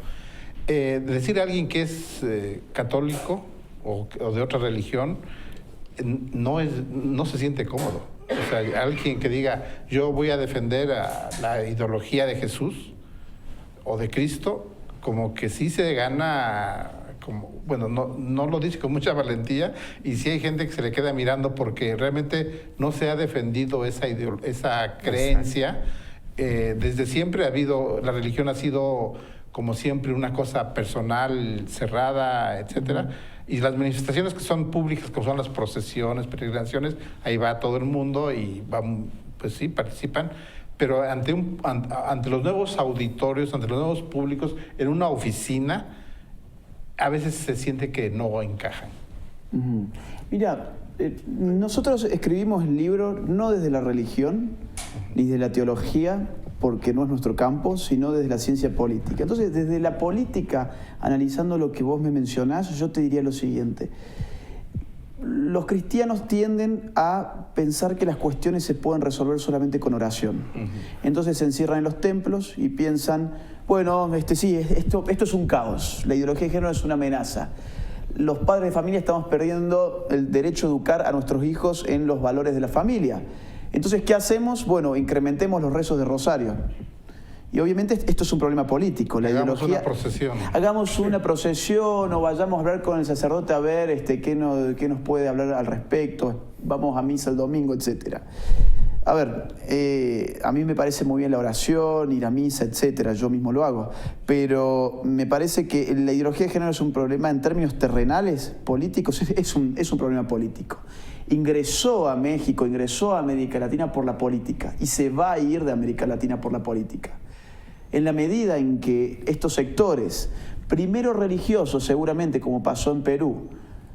decir a alguien que es católico o de otra religión no se siente cómodo. O sea, alguien que diga, yo voy a defender a la ideología de Jesús o de Cristo, como que sí se gana, como, bueno, no lo dice con mucha valentía, y sí hay gente que se le queda mirando porque realmente no se ha defendido esa creencia. Desde siempre ha habido, la religión ha sido como siempre una cosa personal, cerrada, etcétera. Y las manifestaciones que son públicas, como son las procesiones, peregrinaciones, ahí va todo el mundo y van, pues sí, participan. Pero ante los nuevos auditorios, ante los nuevos públicos, en una oficina, a veces se siente que no encajan. Mira, nosotros escribimos el libro no desde la religión ni de la teología, porque no es nuestro campo, sino desde la ciencia política. Entonces, desde la política, analizando lo que vos me mencionás, yo te diría lo siguiente. Los cristianos tienden a pensar que las cuestiones se pueden resolver solamente con oración. Entonces se encierran en los templos y piensan, bueno, esto es un caos, la ideología de género es una amenaza. Los padres de familia estamos perdiendo el derecho a educar a nuestros hijos en los valores de la familia. Entonces, ¿qué hacemos? Bueno, incrementemos los rezos de rosario. Y obviamente esto es un problema político. Hagamos una procesión. Hagamos una procesión o vayamos a hablar con el sacerdote a ver qué nos puede hablar al respecto. Vamos a misa el domingo, etc. A ver, a mí me parece muy bien la oración, ir a misa, etcétera. Yo mismo lo hago. Pero me parece que la ideología de género es un problema en términos terrenales, políticos, es un problema político. Ingresó a México, ingresó a América Latina por la política y se va a ir de América Latina por la política. En la medida en que estos sectores, primero religiosos seguramente como pasó en Perú,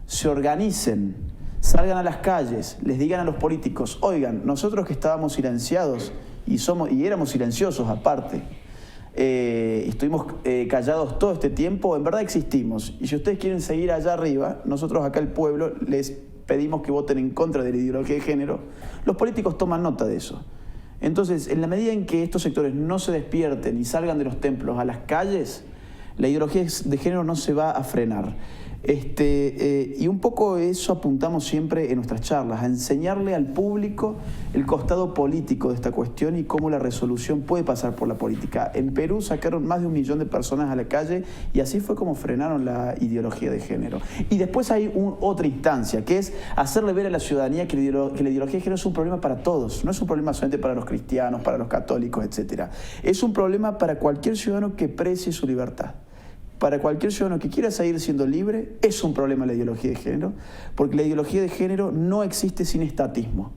se organicen, salgan a las calles, les digan a los políticos, oigan, nosotros que estábamos silenciados y éramos silenciosos aparte, estuvimos callados todo este tiempo, en verdad existimos. Y si ustedes quieren seguir allá arriba, nosotros acá el pueblo les pedimos que voten en contra de la ideología de género. Los políticos toman nota de eso. Entonces, en la medida en que estos sectores no se despierten y salgan de los templos a las calles, la ideología de género no se va a frenar. Y un poco eso apuntamos siempre en nuestras charlas, a enseñarle al público el costado político de esta cuestión y cómo la resolución puede pasar por la política. En Perú sacaron más de 1 millón de personas a la calle y así fue como frenaron la ideología de género. Y después hay otra instancia, que es hacerle ver a la ciudadanía que la ideología de género es un problema para todos, no es un problema solamente para los cristianos, para los católicos, etc. Es un problema para cualquier ciudadano que precie su libertad. Para cualquier ciudadano que quiera seguir siendo libre, es un problema la ideología de género, porque la ideología de género no existe sin estatismo.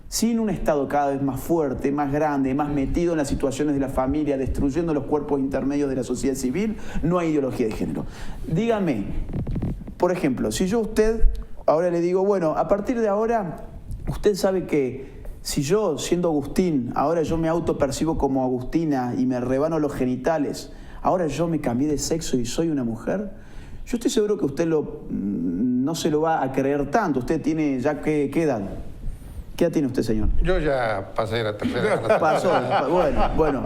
Sin un Estado cada vez más fuerte, más grande, más metido en las situaciones de la familia, destruyendo los cuerpos intermedios de la sociedad civil, no hay ideología de género. Dígame, por ejemplo, si yo a usted ahora le digo, bueno, a partir de ahora, usted sabe que si yo, siendo Agustín, ahora yo me autopercibo como Agustina y me rebano los genitales, ahora yo me cambié de sexo y soy una mujer, yo estoy seguro que usted no se lo va a creer tanto. Usted tiene ya ¿qué edad? ¿Qué edad tiene usted, señor? Yo ya pasé la tercera. Pasó, bueno.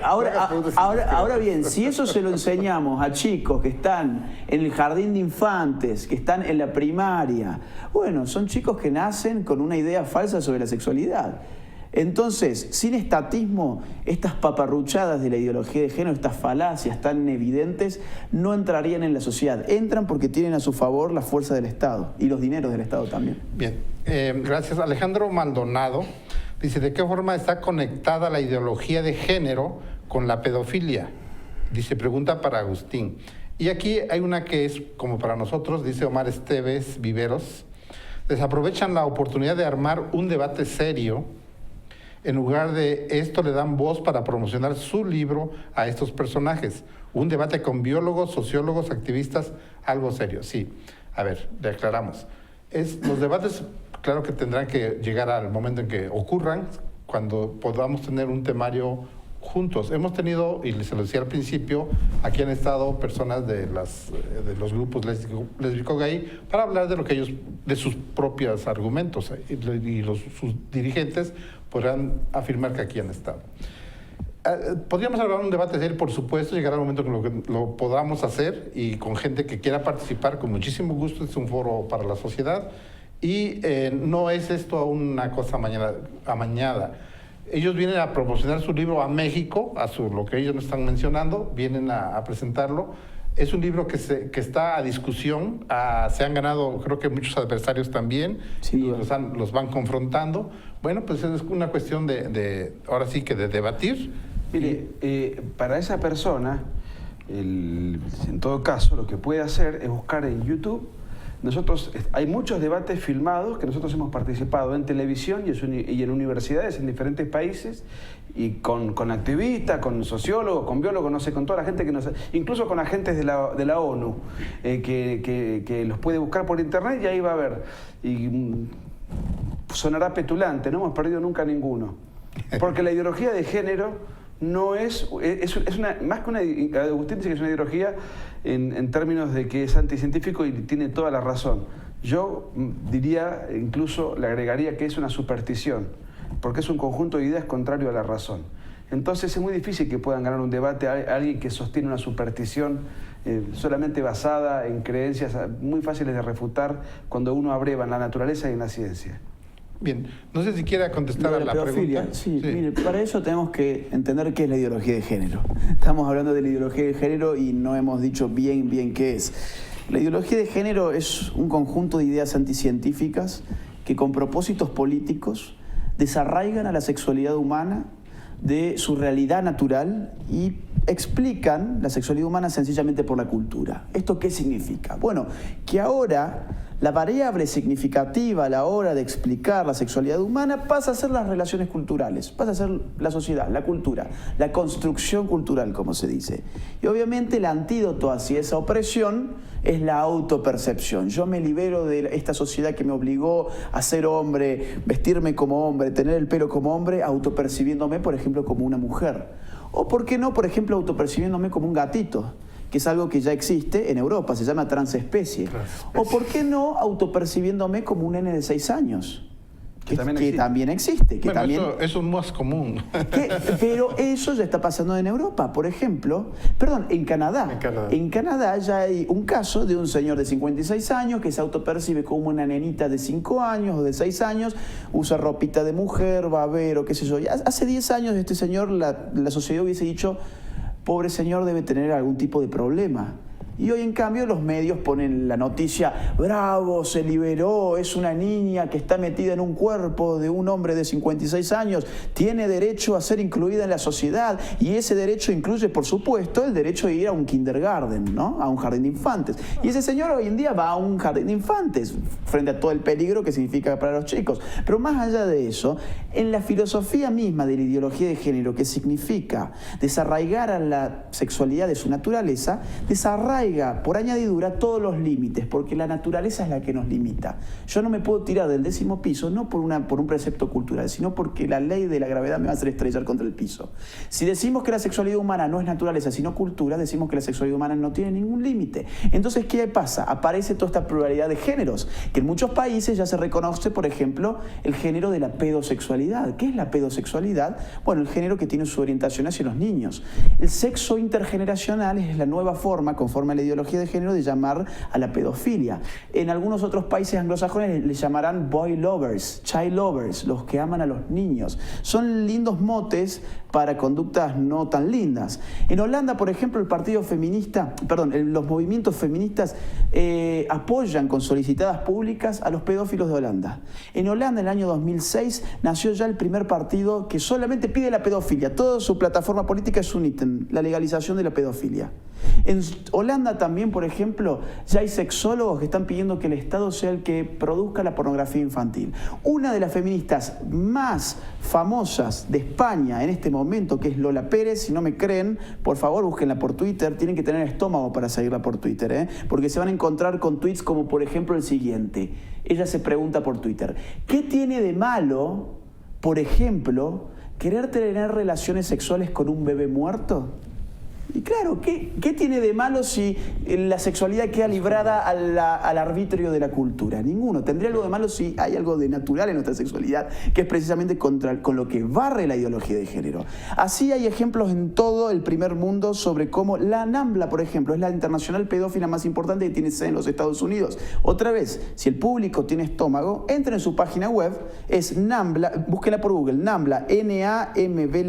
Ahora bien, si eso se lo enseñamos a chicos que están en el jardín de infantes, que están en la primaria, bueno, son chicos que nacen con una idea falsa sobre la sexualidad. Entonces, sin estatismo, estas paparruchadas de la ideología de género, estas falacias tan evidentes, no entrarían en la sociedad. Entran porque tienen a su favor la fuerza del Estado y los dineros del Estado también. Bien, gracias. Alejandro Maldonado dice, ¿de qué forma está conectada la ideología de género con la pedofilia? Dice, pregunta para Agustín. Y aquí hay una que es como para nosotros, dice Omar Esteves Viveros, desaprovechan la oportunidad de armar un debate serio. En lugar de esto le dan voz para promocionar su libro a estos personajes. Un debate con biólogos, sociólogos, activistas, algo serio. Sí, a ver, le aclaramos. Los debates, claro que tendrán que llegar al momento en que ocurran, cuando podamos tener un temario juntos. Hemos tenido, y se lo decía al principio, aquí han estado personas de los grupos lésbico-gay para hablar de lo que ellos, de sus propios argumentos, y sus dirigentes podrán afirmar que aquí han estado. Podríamos hablar de un debate serio, por supuesto, llegará el momento que lo podamos hacer y con gente que quiera participar con muchísimo gusto. Es un foro para la sociedad y no es esto una cosa amañada. Ellos vienen a promocionar su libro a México, lo que ellos nos están mencionando, vienen a presentarlo. Es un libro que está a discusión, se han ganado creo que muchos adversarios también, Sin y duda. los van confrontando. Bueno, pues es una cuestión ahora sí que de debatir. Mire, para esa persona, en todo caso, lo que puede hacer es buscar en YouTube. Hay muchos debates filmados que nosotros hemos participado en televisión y en universidades en diferentes países, y con activistas, con sociólogos, con biólogos, no sé, con toda la gente incluso con agentes de la ONU, que los puede buscar por internet y ahí va a ver. Y sonará petulante, no hemos perdido nunca ninguno. Porque la ideología de género no es más que una, Agustín dice que es una ideología en términos de que es anticientífico y tiene toda la razón. Yo diría, incluso le agregaría que es una superstición, porque es un conjunto de ideas contrario a la razón. Entonces es muy difícil que puedan ganar un debate a alguien que sostiene una superstición solamente basada en creencias muy fáciles de refutar cuando uno abreva en la naturaleza y en la ciencia. Bien, no sé si quiera contestar a la pedofilia. pregunta. Sí, mire, para eso tenemos que entender qué es la ideología de género. Estamos hablando de la ideología de género y no hemos dicho bien qué es. La ideología de género es un conjunto de ideas anticientíficas que con propósitos políticos desarraigan a la sexualidad humana de su realidad natural y explican la sexualidad humana sencillamente por la cultura. ¿Esto qué significa? Bueno, que ahora la variable significativa a la hora de explicar la sexualidad humana pasa a ser las relaciones culturales, pasa a ser la sociedad, la cultura, la construcción cultural, como se dice. Y obviamente el antídoto hacia esa opresión es la autopercepción. Yo me libero de esta sociedad que me obligó a ser hombre, vestirme como hombre, tener el pelo como hombre, autopercibiéndome, por ejemplo, como una mujer. O, ¿por qué no, por ejemplo, autopercibiendo como un gatito? Que es algo que ya existe en Europa, se llama transespecie. O ¿por qué no autopercibiéndome como un nene de 6 años? Que también existe. Que bueno, también, eso es más común. pero eso ya está pasando en Europa. Por ejemplo, en Canadá. En Canadá ya hay un caso de un señor de 56 años que se autopercibe como una nenita de 5 años o de 6 años, usa ropita de mujer, babero, qué sé yo. Hace 10 años este señor, la sociedad hubiese dicho: pobre señor, debe tener algún tipo de problema. Y hoy, en cambio, los medios ponen la noticia: bravo, se liberó, es una niña que está metida en un cuerpo de un hombre de 56 años, tiene derecho a ser incluida en la sociedad, y ese derecho incluye, por supuesto, el derecho de ir a un kindergarten, ¿no? A un jardín de infantes. Y ese señor hoy en día va a un jardín de infantes, frente a todo el peligro que significa para los chicos. Pero más allá de eso, en la filosofía misma de la ideología de género, que significa desarraigar a la sexualidad de su naturaleza, desarraiga por añadidura todos los límites, porque la naturaleza es la que nos limita. Yo no me puedo tirar del 10º piso, no por un precepto cultural, sino porque la ley de la gravedad me va a hacer estrellar contra el piso. Si decimos que la sexualidad humana no es naturaleza, sino cultura, decimos que la sexualidad humana no tiene ningún límite. Entonces, ¿qué pasa? Aparece toda esta pluralidad de géneros, que en muchos países ya se reconoce, por ejemplo, el género de la pedosexualidad. ¿Qué es la pedosexualidad? Bueno, el género que tiene su orientación hacia los niños. El sexo intergeneracional es la nueva forma, conforme a la ideología de género, de llamar a la pedofilia. En algunos otros países anglosajones le llamarán boy lovers, child lovers, los que aman a los niños. Son lindos motes para conductas no tan lindas. En Holanda, por ejemplo, los movimientos feministas apoyan con solicitadas públicas a los pedófilos de Holanda. En Holanda, en el año 2006, nació ya el primer partido que solamente pide la pedofilia. Toda su plataforma política es un ítem: la legalización de la pedofilia. En Holanda también, por ejemplo, ya hay sexólogos que están pidiendo que el Estado sea el que produzca la pornografía infantil. Una de las feministas más famosas de España en este momento, que es Lola Pérez, si no me creen, por favor búsquenla por Twitter. Tienen que tener estómago para seguirla por Twitter, porque se van a encontrar con tweets como, por ejemplo, el siguiente. Ella se pregunta por Twitter: ¿qué tiene de malo por ejemplo, querer tener relaciones sexuales con un bebé muerto. Y claro, ¿qué tiene de malo si la sexualidad queda librada al arbitrio de la cultura? Ninguno. Tendría algo de malo si hay algo de natural en nuestra sexualidad, que es precisamente con lo que barre la ideología de género. Así hay ejemplos en todo el primer mundo sobre cómo la NAMBLA, por ejemplo, es la internacional pedófila más importante que tiene sede en los Estados Unidos. Otra vez, si el público tiene estómago, entren en su página web, es NAMBLA, búsquela por Google, NAMBLA, N-A-M-B-L-A,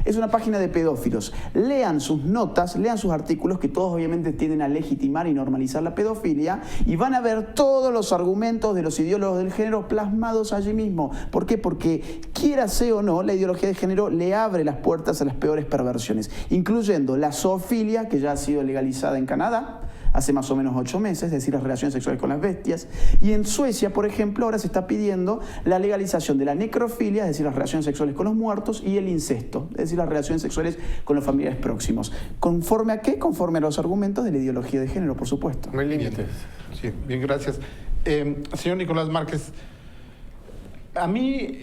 es una página de pedófilos. Lean sus notas, lean sus artículos, que todos obviamente tienden a legitimar y normalizar la pedofilia, y van a ver todos los argumentos de los ideólogos del género plasmados allí mismo. ¿Por qué? Porque, quiera sea o no, la ideología de género le abre las puertas a las peores perversiones, incluyendo la zoofilia, que ya ha sido legalizada en Canadá hace más o menos 8 meses, es decir, las relaciones sexuales con las bestias. Y en Suecia, por ejemplo, ahora se está pidiendo la legalización de la necrofilia, es decir, las relaciones sexuales con los muertos, y el incesto, es decir, las relaciones sexuales con los familiares próximos. ¿Conforme a qué? Conforme a los argumentos de la ideología de género, por supuesto. No hay límites. Sí, bien, gracias. Señor Nicolás Márquez, a mí,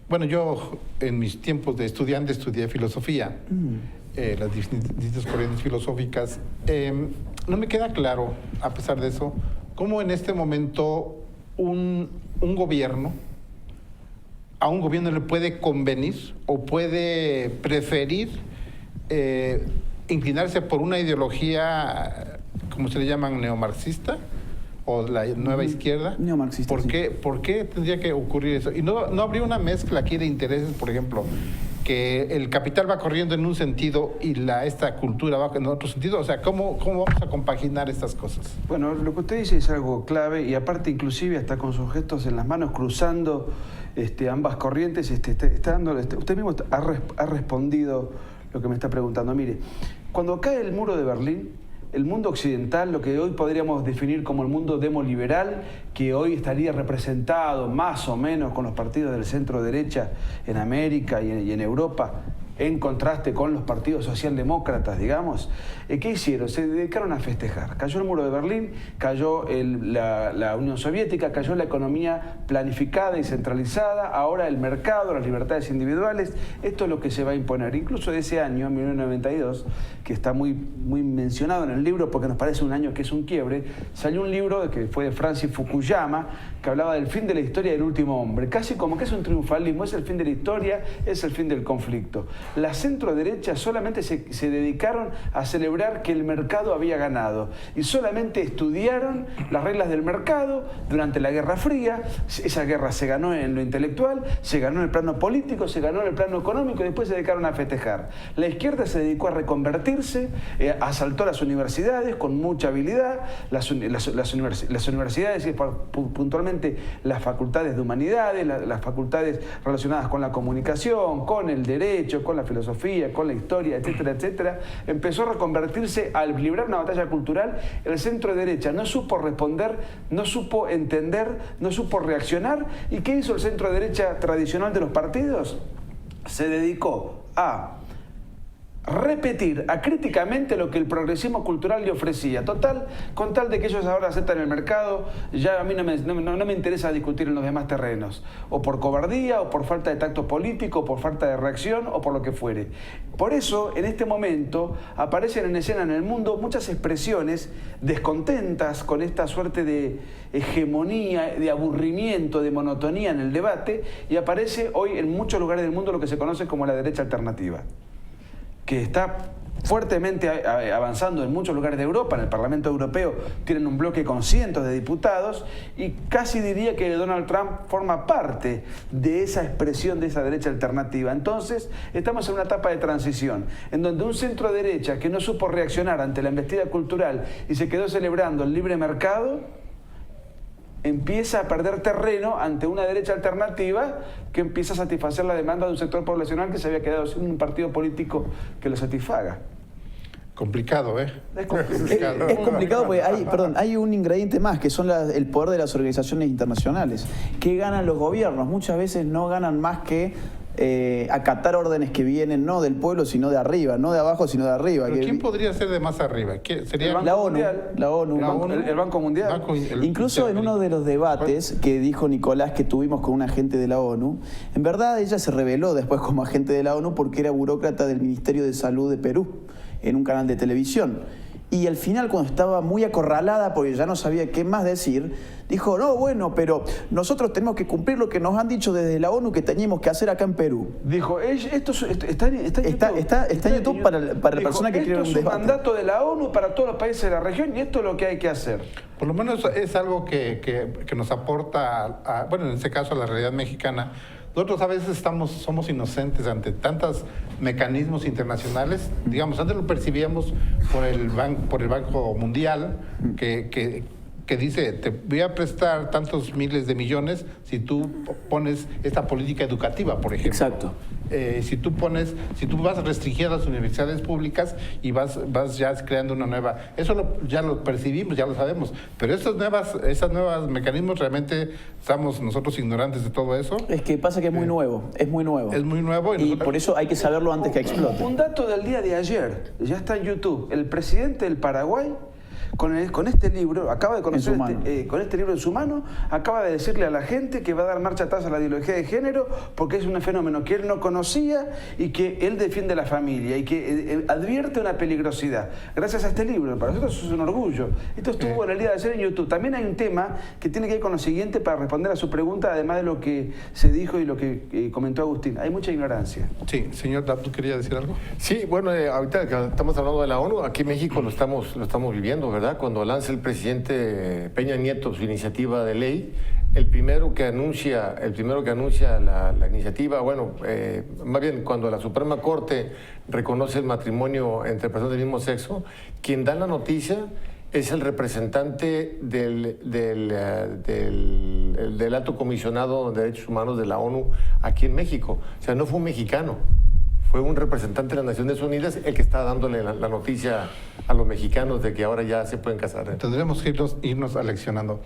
bueno, yo en mis tiempos de estudiante estudié filosofía, las distintas corrientes filosóficas. No me queda claro, a pesar de eso, cómo en este momento a un gobierno le puede convenir o puede preferir inclinarse por una ideología, como se le llaman, neomarxista, o la nueva izquierda. Neomarxista. ¿Por qué tendría que ocurrir eso? Y no habría una mezcla aquí de intereses, por ejemplo, que el capital va corriendo en un sentido y esta cultura va en otro sentido. O sea, ¿cómo vamos a compaginar estas cosas? Bueno, lo que usted dice es algo clave, y aparte inclusive hasta con sus gestos en las manos cruzando ambas corrientes, usted mismo ha respondido lo que me está preguntando. Mire, cuando cae el muro de Berlín, el mundo occidental, lo que hoy podríamos definir como el mundo demoliberal, que hoy estaría representado más o menos con los partidos del centro derecha en América y en Europa, en contraste con los partidos socialdemócratas, digamos, ¿qué hicieron? Se dedicaron a festejar. Cayó el muro de Berlín, cayó la Unión Soviética, cayó la economía planificada y centralizada, ahora el mercado, las libertades individuales. Esto es lo que se va a imponer. Incluso de ese año, 1992, que está muy mencionado en el libro porque nos parece un año que es un quiebre, salió un libro que fue de Francis Fukuyama, que hablaba del fin de la historia del último hombre, casi como que es un triunfalismo, es el fin de la historia, es el fin del conflicto. La centro-derecha solamente se dedicaron a celebrar que el mercado había ganado y solamente estudiaron las reglas del mercado durante la Guerra Fría. Esa guerra se ganó en lo intelectual, se ganó en el plano político, se ganó en el plano económico y después se dedicaron a festejar. La izquierda se dedicó a reconvertirse, asaltó las universidades con mucha habilidad, las universidades y puntualmente las facultades de humanidades, las facultades relacionadas con la comunicación, con el derecho, con la filosofía, con la historia, etcétera, etcétera, empezó a reconvertirse al librar una batalla cultural. El centro derecha no supo responder, no supo entender, no supo reaccionar. ¿Y qué hizo el centro derecha tradicional de los partidos? Se dedicó a repetir acríticamente lo que el progresismo cultural le ofrecía. Con tal de que ellos ahora aceptan el mercado, ya a mí no me interesa discutir en los demás terrenos, o por cobardía, o por falta de tacto político, o por falta de reacción, o por lo que fuere. Por eso, en este momento, aparecen en escena en el mundo muchas expresiones descontentas con esta suerte de hegemonía, de aburrimiento, de monotonía en el debate, y aparece hoy en muchos lugares del mundo lo que se conoce como la derecha alternativa, que está fuertemente avanzando en muchos lugares de Europa. En el Parlamento Europeo tienen un bloque con cientos de diputados y casi diría que Donald Trump forma parte de esa expresión de esa derecha alternativa. Entonces, estamos en una etapa de transición, en donde un centro derecha que no supo reaccionar ante la embestida cultural y se quedó celebrando el libre mercado, empieza a perder terreno ante una derecha alternativa que empieza a satisfacer la demanda de un sector poblacional que se había quedado sin un partido político que lo satisfaga. Complicado, ¿eh? Es complicado porque hay un ingrediente más, que son el poder de las organizaciones internacionales. ¿Qué ganan los gobiernos? Muchas veces no ganan más que acatar órdenes que vienen no del pueblo, sino de arriba, no de abajo, sino de arriba. ¿Pero quién podría ser de más arriba? ¿Sería La ONU. El Banco Mundial. Incluso en uno de los debates que dijo Nicolás que tuvimos con un agente de la ONU, en verdad ella se reveló después como agente de la ONU porque era burócrata del Ministerio de Salud de Perú, en un canal de televisión. Y al final, cuando estaba muy acorralada porque ya no sabía qué más decir, dijo, no, bueno, pero nosotros tenemos que cumplir lo que nos han dicho desde la ONU que teníamos que hacer acá en Perú. Dijo, esto está en YouTube. Está en YouTube para la persona que quiere un debate. Esto es un mandato de la ONU para todos los países de la región y esto es lo que hay que hacer. Por lo menos es algo que nos aporta, bueno, en este caso a la realidad mexicana. Nosotros a veces somos inocentes ante tantos mecanismos internacionales. Digamos, antes lo percibíamos por el Banco Mundial, que dice, te voy a prestar tantos miles de millones si tú pones esta política educativa, por ejemplo. Exacto. Si tú vas a restringir las universidades públicas y vas ya creando una nueva... Eso ya lo percibimos, ya lo sabemos. Pero esos nuevos mecanismos, realmente estamos nosotros ignorantes de todo eso. Es que pasa que es muy nuevo, es muy nuevo. Es muy nuevo. Y por eso hay que saberlo antes que explote. Un dato del día de ayer, ya está en YouTube. El presidente del Paraguay, con este libro, acaba de conocer con este libro en su mano, acaba de decirle a la gente que va a dar marcha atrás a la ideología de género porque es un fenómeno que él no conocía y que él defiende a la familia y que advierte una peligrosidad. Gracias a este libro, para nosotros es un orgullo. Esto estuvo en el día de ayer en YouTube. También hay un tema que tiene que ver con lo siguiente para responder a su pregunta, además de lo que se dijo y lo que comentó Agustín. Hay mucha ignorancia. Sí, señor ¿tú querías decir algo? Sí, bueno, ahorita que estamos hablando de la ONU, aquí en México lo estamos viviendo, ¿verdad? Cuando lanza el presidente Peña Nieto su iniciativa de ley, el primero que anuncia la iniciativa, bueno, más bien cuando la Suprema Corte reconoce el matrimonio entre personas del mismo sexo, quien da la noticia es el representante del Alto Comisionado de Derechos Humanos de la ONU aquí en México. O sea, no fue un mexicano. Fue un representante de las Naciones Unidas el que está dándole la noticia a los mexicanos de que ahora ya se pueden casar. Tendremos que irnos aleccionando.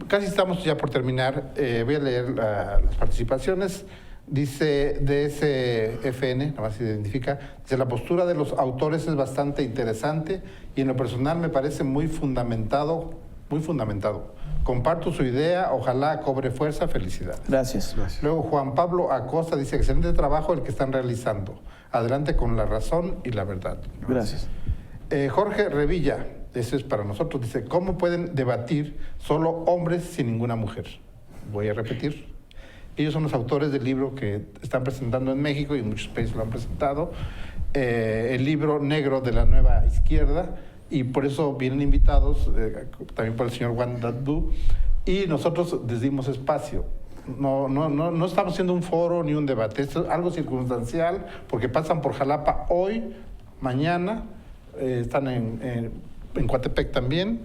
Casi estamos ya por terminar. Voy a leer las participaciones. Dice DSFN, nada más se identifica, dice, la postura de los autores es bastante interesante y en lo personal me parece muy fundamentado. Comparto su idea, ojalá cobre fuerza, felicidades. Gracias. Luego Juan Pablo Acosta dice, excelente trabajo el que están realizando. Adelante con la razón y la verdad. Gracias. Jorge Revilla, eso es para nosotros, dice, ¿cómo pueden debatir solo hombres sin ninguna mujer? Voy a repetir. Ellos son los autores del libro que están presentando en México y en muchos países lo han presentado. El libro negro de la nueva izquierda. Y por eso vienen invitados, también por el señor Juan Dadú, y nosotros les dimos espacio. No estamos haciendo un foro ni un debate, esto es algo circunstancial, porque pasan por Jalapa hoy, mañana, están en Coatepec también,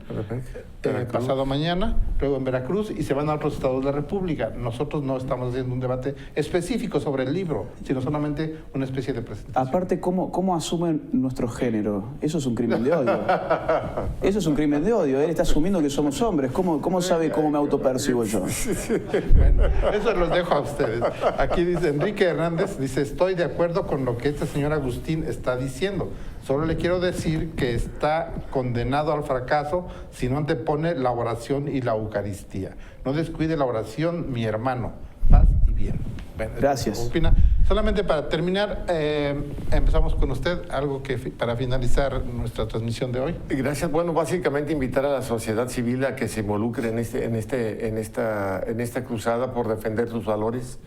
pasado mañana, luego en Veracruz, y se van a otros estados de la República. Nosotros no estamos haciendo un debate específico sobre el libro, sino solamente una especie de presentación. Aparte, ¿cómo asumen nuestro género? Eso es un crimen de odio. Eso es un crimen de odio. Él está asumiendo que somos hombres. ¿Cómo sabe cómo me autopercibo yo? Bueno, eso los dejo a ustedes. Aquí dice Enrique Hernández, dice, estoy de acuerdo con lo que este señor Agustín está diciendo. Solo le quiero decir que está condenado al fracaso si no antepone la oración y la Eucaristía. No descuide la oración, mi hermano. Paz y bien. Bueno, gracias. Opina. Solamente para terminar, empezamos con usted, algo que para finalizar nuestra transmisión de hoy. Gracias. Bueno, básicamente invitar a la sociedad civil a que se involucre en esta cruzada por defender sus valores.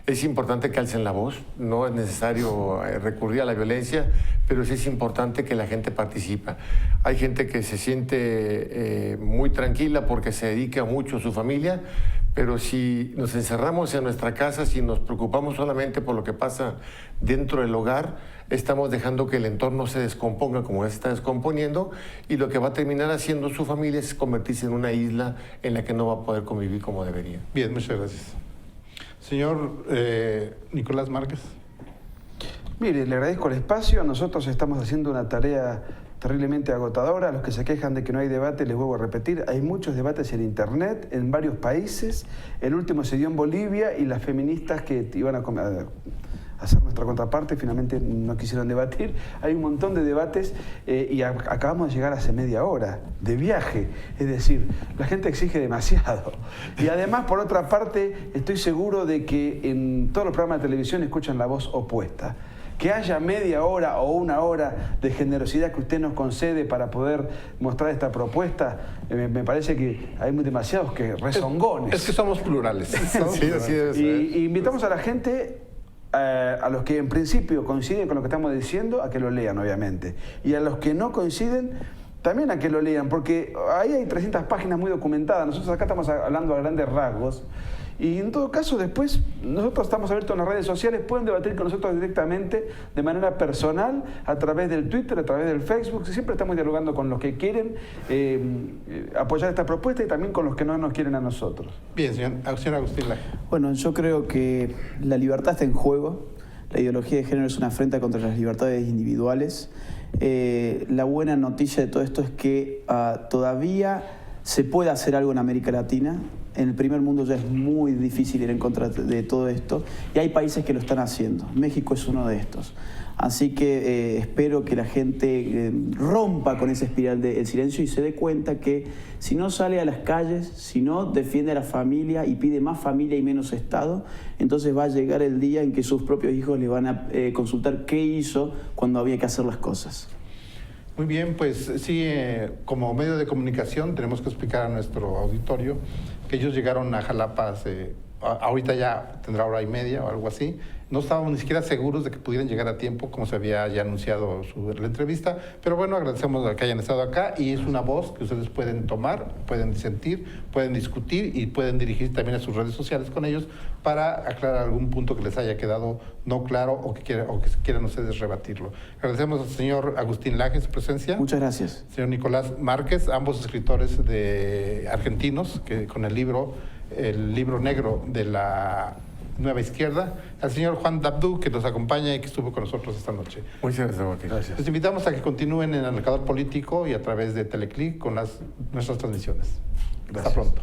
Es importante que alcen la voz, no es necesario recurrir a la violencia, pero sí es importante que la gente participe. Hay gente que se siente muy tranquila porque se dedica mucho a su familia, pero si nos encerramos en nuestra casa, si nos preocupamos solamente por lo que pasa dentro del hogar, estamos dejando que el entorno se descomponga como ya se está descomponiendo, y lo que va a terminar haciendo su familia es convertirse en una isla en la que no va a poder convivir como debería. Bien, muchas gracias. Señor Nicolás Márquez. Mire, le agradezco el espacio. Nosotros estamos haciendo una tarea terriblemente agotadora. Los que se quejan de que no hay debate, les vuelvo a repetir, hay muchos debates en Internet, en varios países. El último se dio en Bolivia y las feministas que iban a hacer nuestra contraparte, finalmente no quisieron debatir. Hay un montón de debates y acabamos de llegar hace media hora de viaje. Es decir, la gente exige demasiado. Y además, por otra parte, estoy seguro de que en todos los programas de televisión escuchan la voz opuesta. Que haya media hora o una hora de generosidad que usted nos concede para poder mostrar esta propuesta, me parece que hay demasiados que rezongones. Es que somos plurales. Sí, así debe ser. Y invitamos a la gente, a los que en principio coinciden con lo que estamos diciendo, a que lo lean, obviamente. Y a los que no coinciden, también a que lo lean, porque ahí hay 300 páginas muy documentadas. Nosotros acá estamos hablando a grandes rasgos. Y en todo caso, después, nosotros estamos abiertos en las redes sociales, pueden debatir con nosotros directamente, de manera personal, a través del Twitter, a través del Facebook. Siempre estamos dialogando con los que quieren apoyar esta propuesta y también con los que no nos quieren a nosotros. Bien, señor Agustín Laje. Bueno, yo creo que la libertad está en juego. La ideología de género es una afrenta contra las libertades individuales. La buena noticia de todo esto es que todavía se puede hacer algo en América Latina. En el primer mundo ya es muy difícil ir en contra de todo esto y hay países que lo están haciendo. México es uno de estos. Así que espero que la gente rompa con esa espiral del silencio y se dé cuenta que si no sale a las calles, si no defiende a la familia y pide más familia y menos Estado, entonces va a llegar el día en que sus propios hijos le van a consultar qué hizo cuando había que hacer las cosas. Muy bien, pues sí, como medio de comunicación tenemos que explicar a nuestro auditorio que ellos llegaron a Jalapa ahorita ya tendrá hora y media o algo así. No estábamos ni siquiera seguros de que pudieran llegar a tiempo, como se había ya anunciado la entrevista, pero bueno, agradecemos que hayan estado acá y es una voz que ustedes pueden tomar, pueden disentir, pueden discutir y pueden dirigir también a sus redes sociales con ellos para aclarar algún punto que les haya quedado no claro o que quieran ustedes rebatirlo. Agradecemos al señor Agustín Laje su presencia. Muchas gracias. Señor Nicolás Márquez, ambos escritores argentinos, que con el libro negro de la Nueva Izquierda, al señor Juan Dabdú, que nos acompaña y que estuvo con nosotros esta noche. Muchas gracias, Joaquín. Gracias. Les invitamos a que continúen en el Mercador Político y a través de Teleclic con nuestras transmisiones. Gracias. Hasta pronto.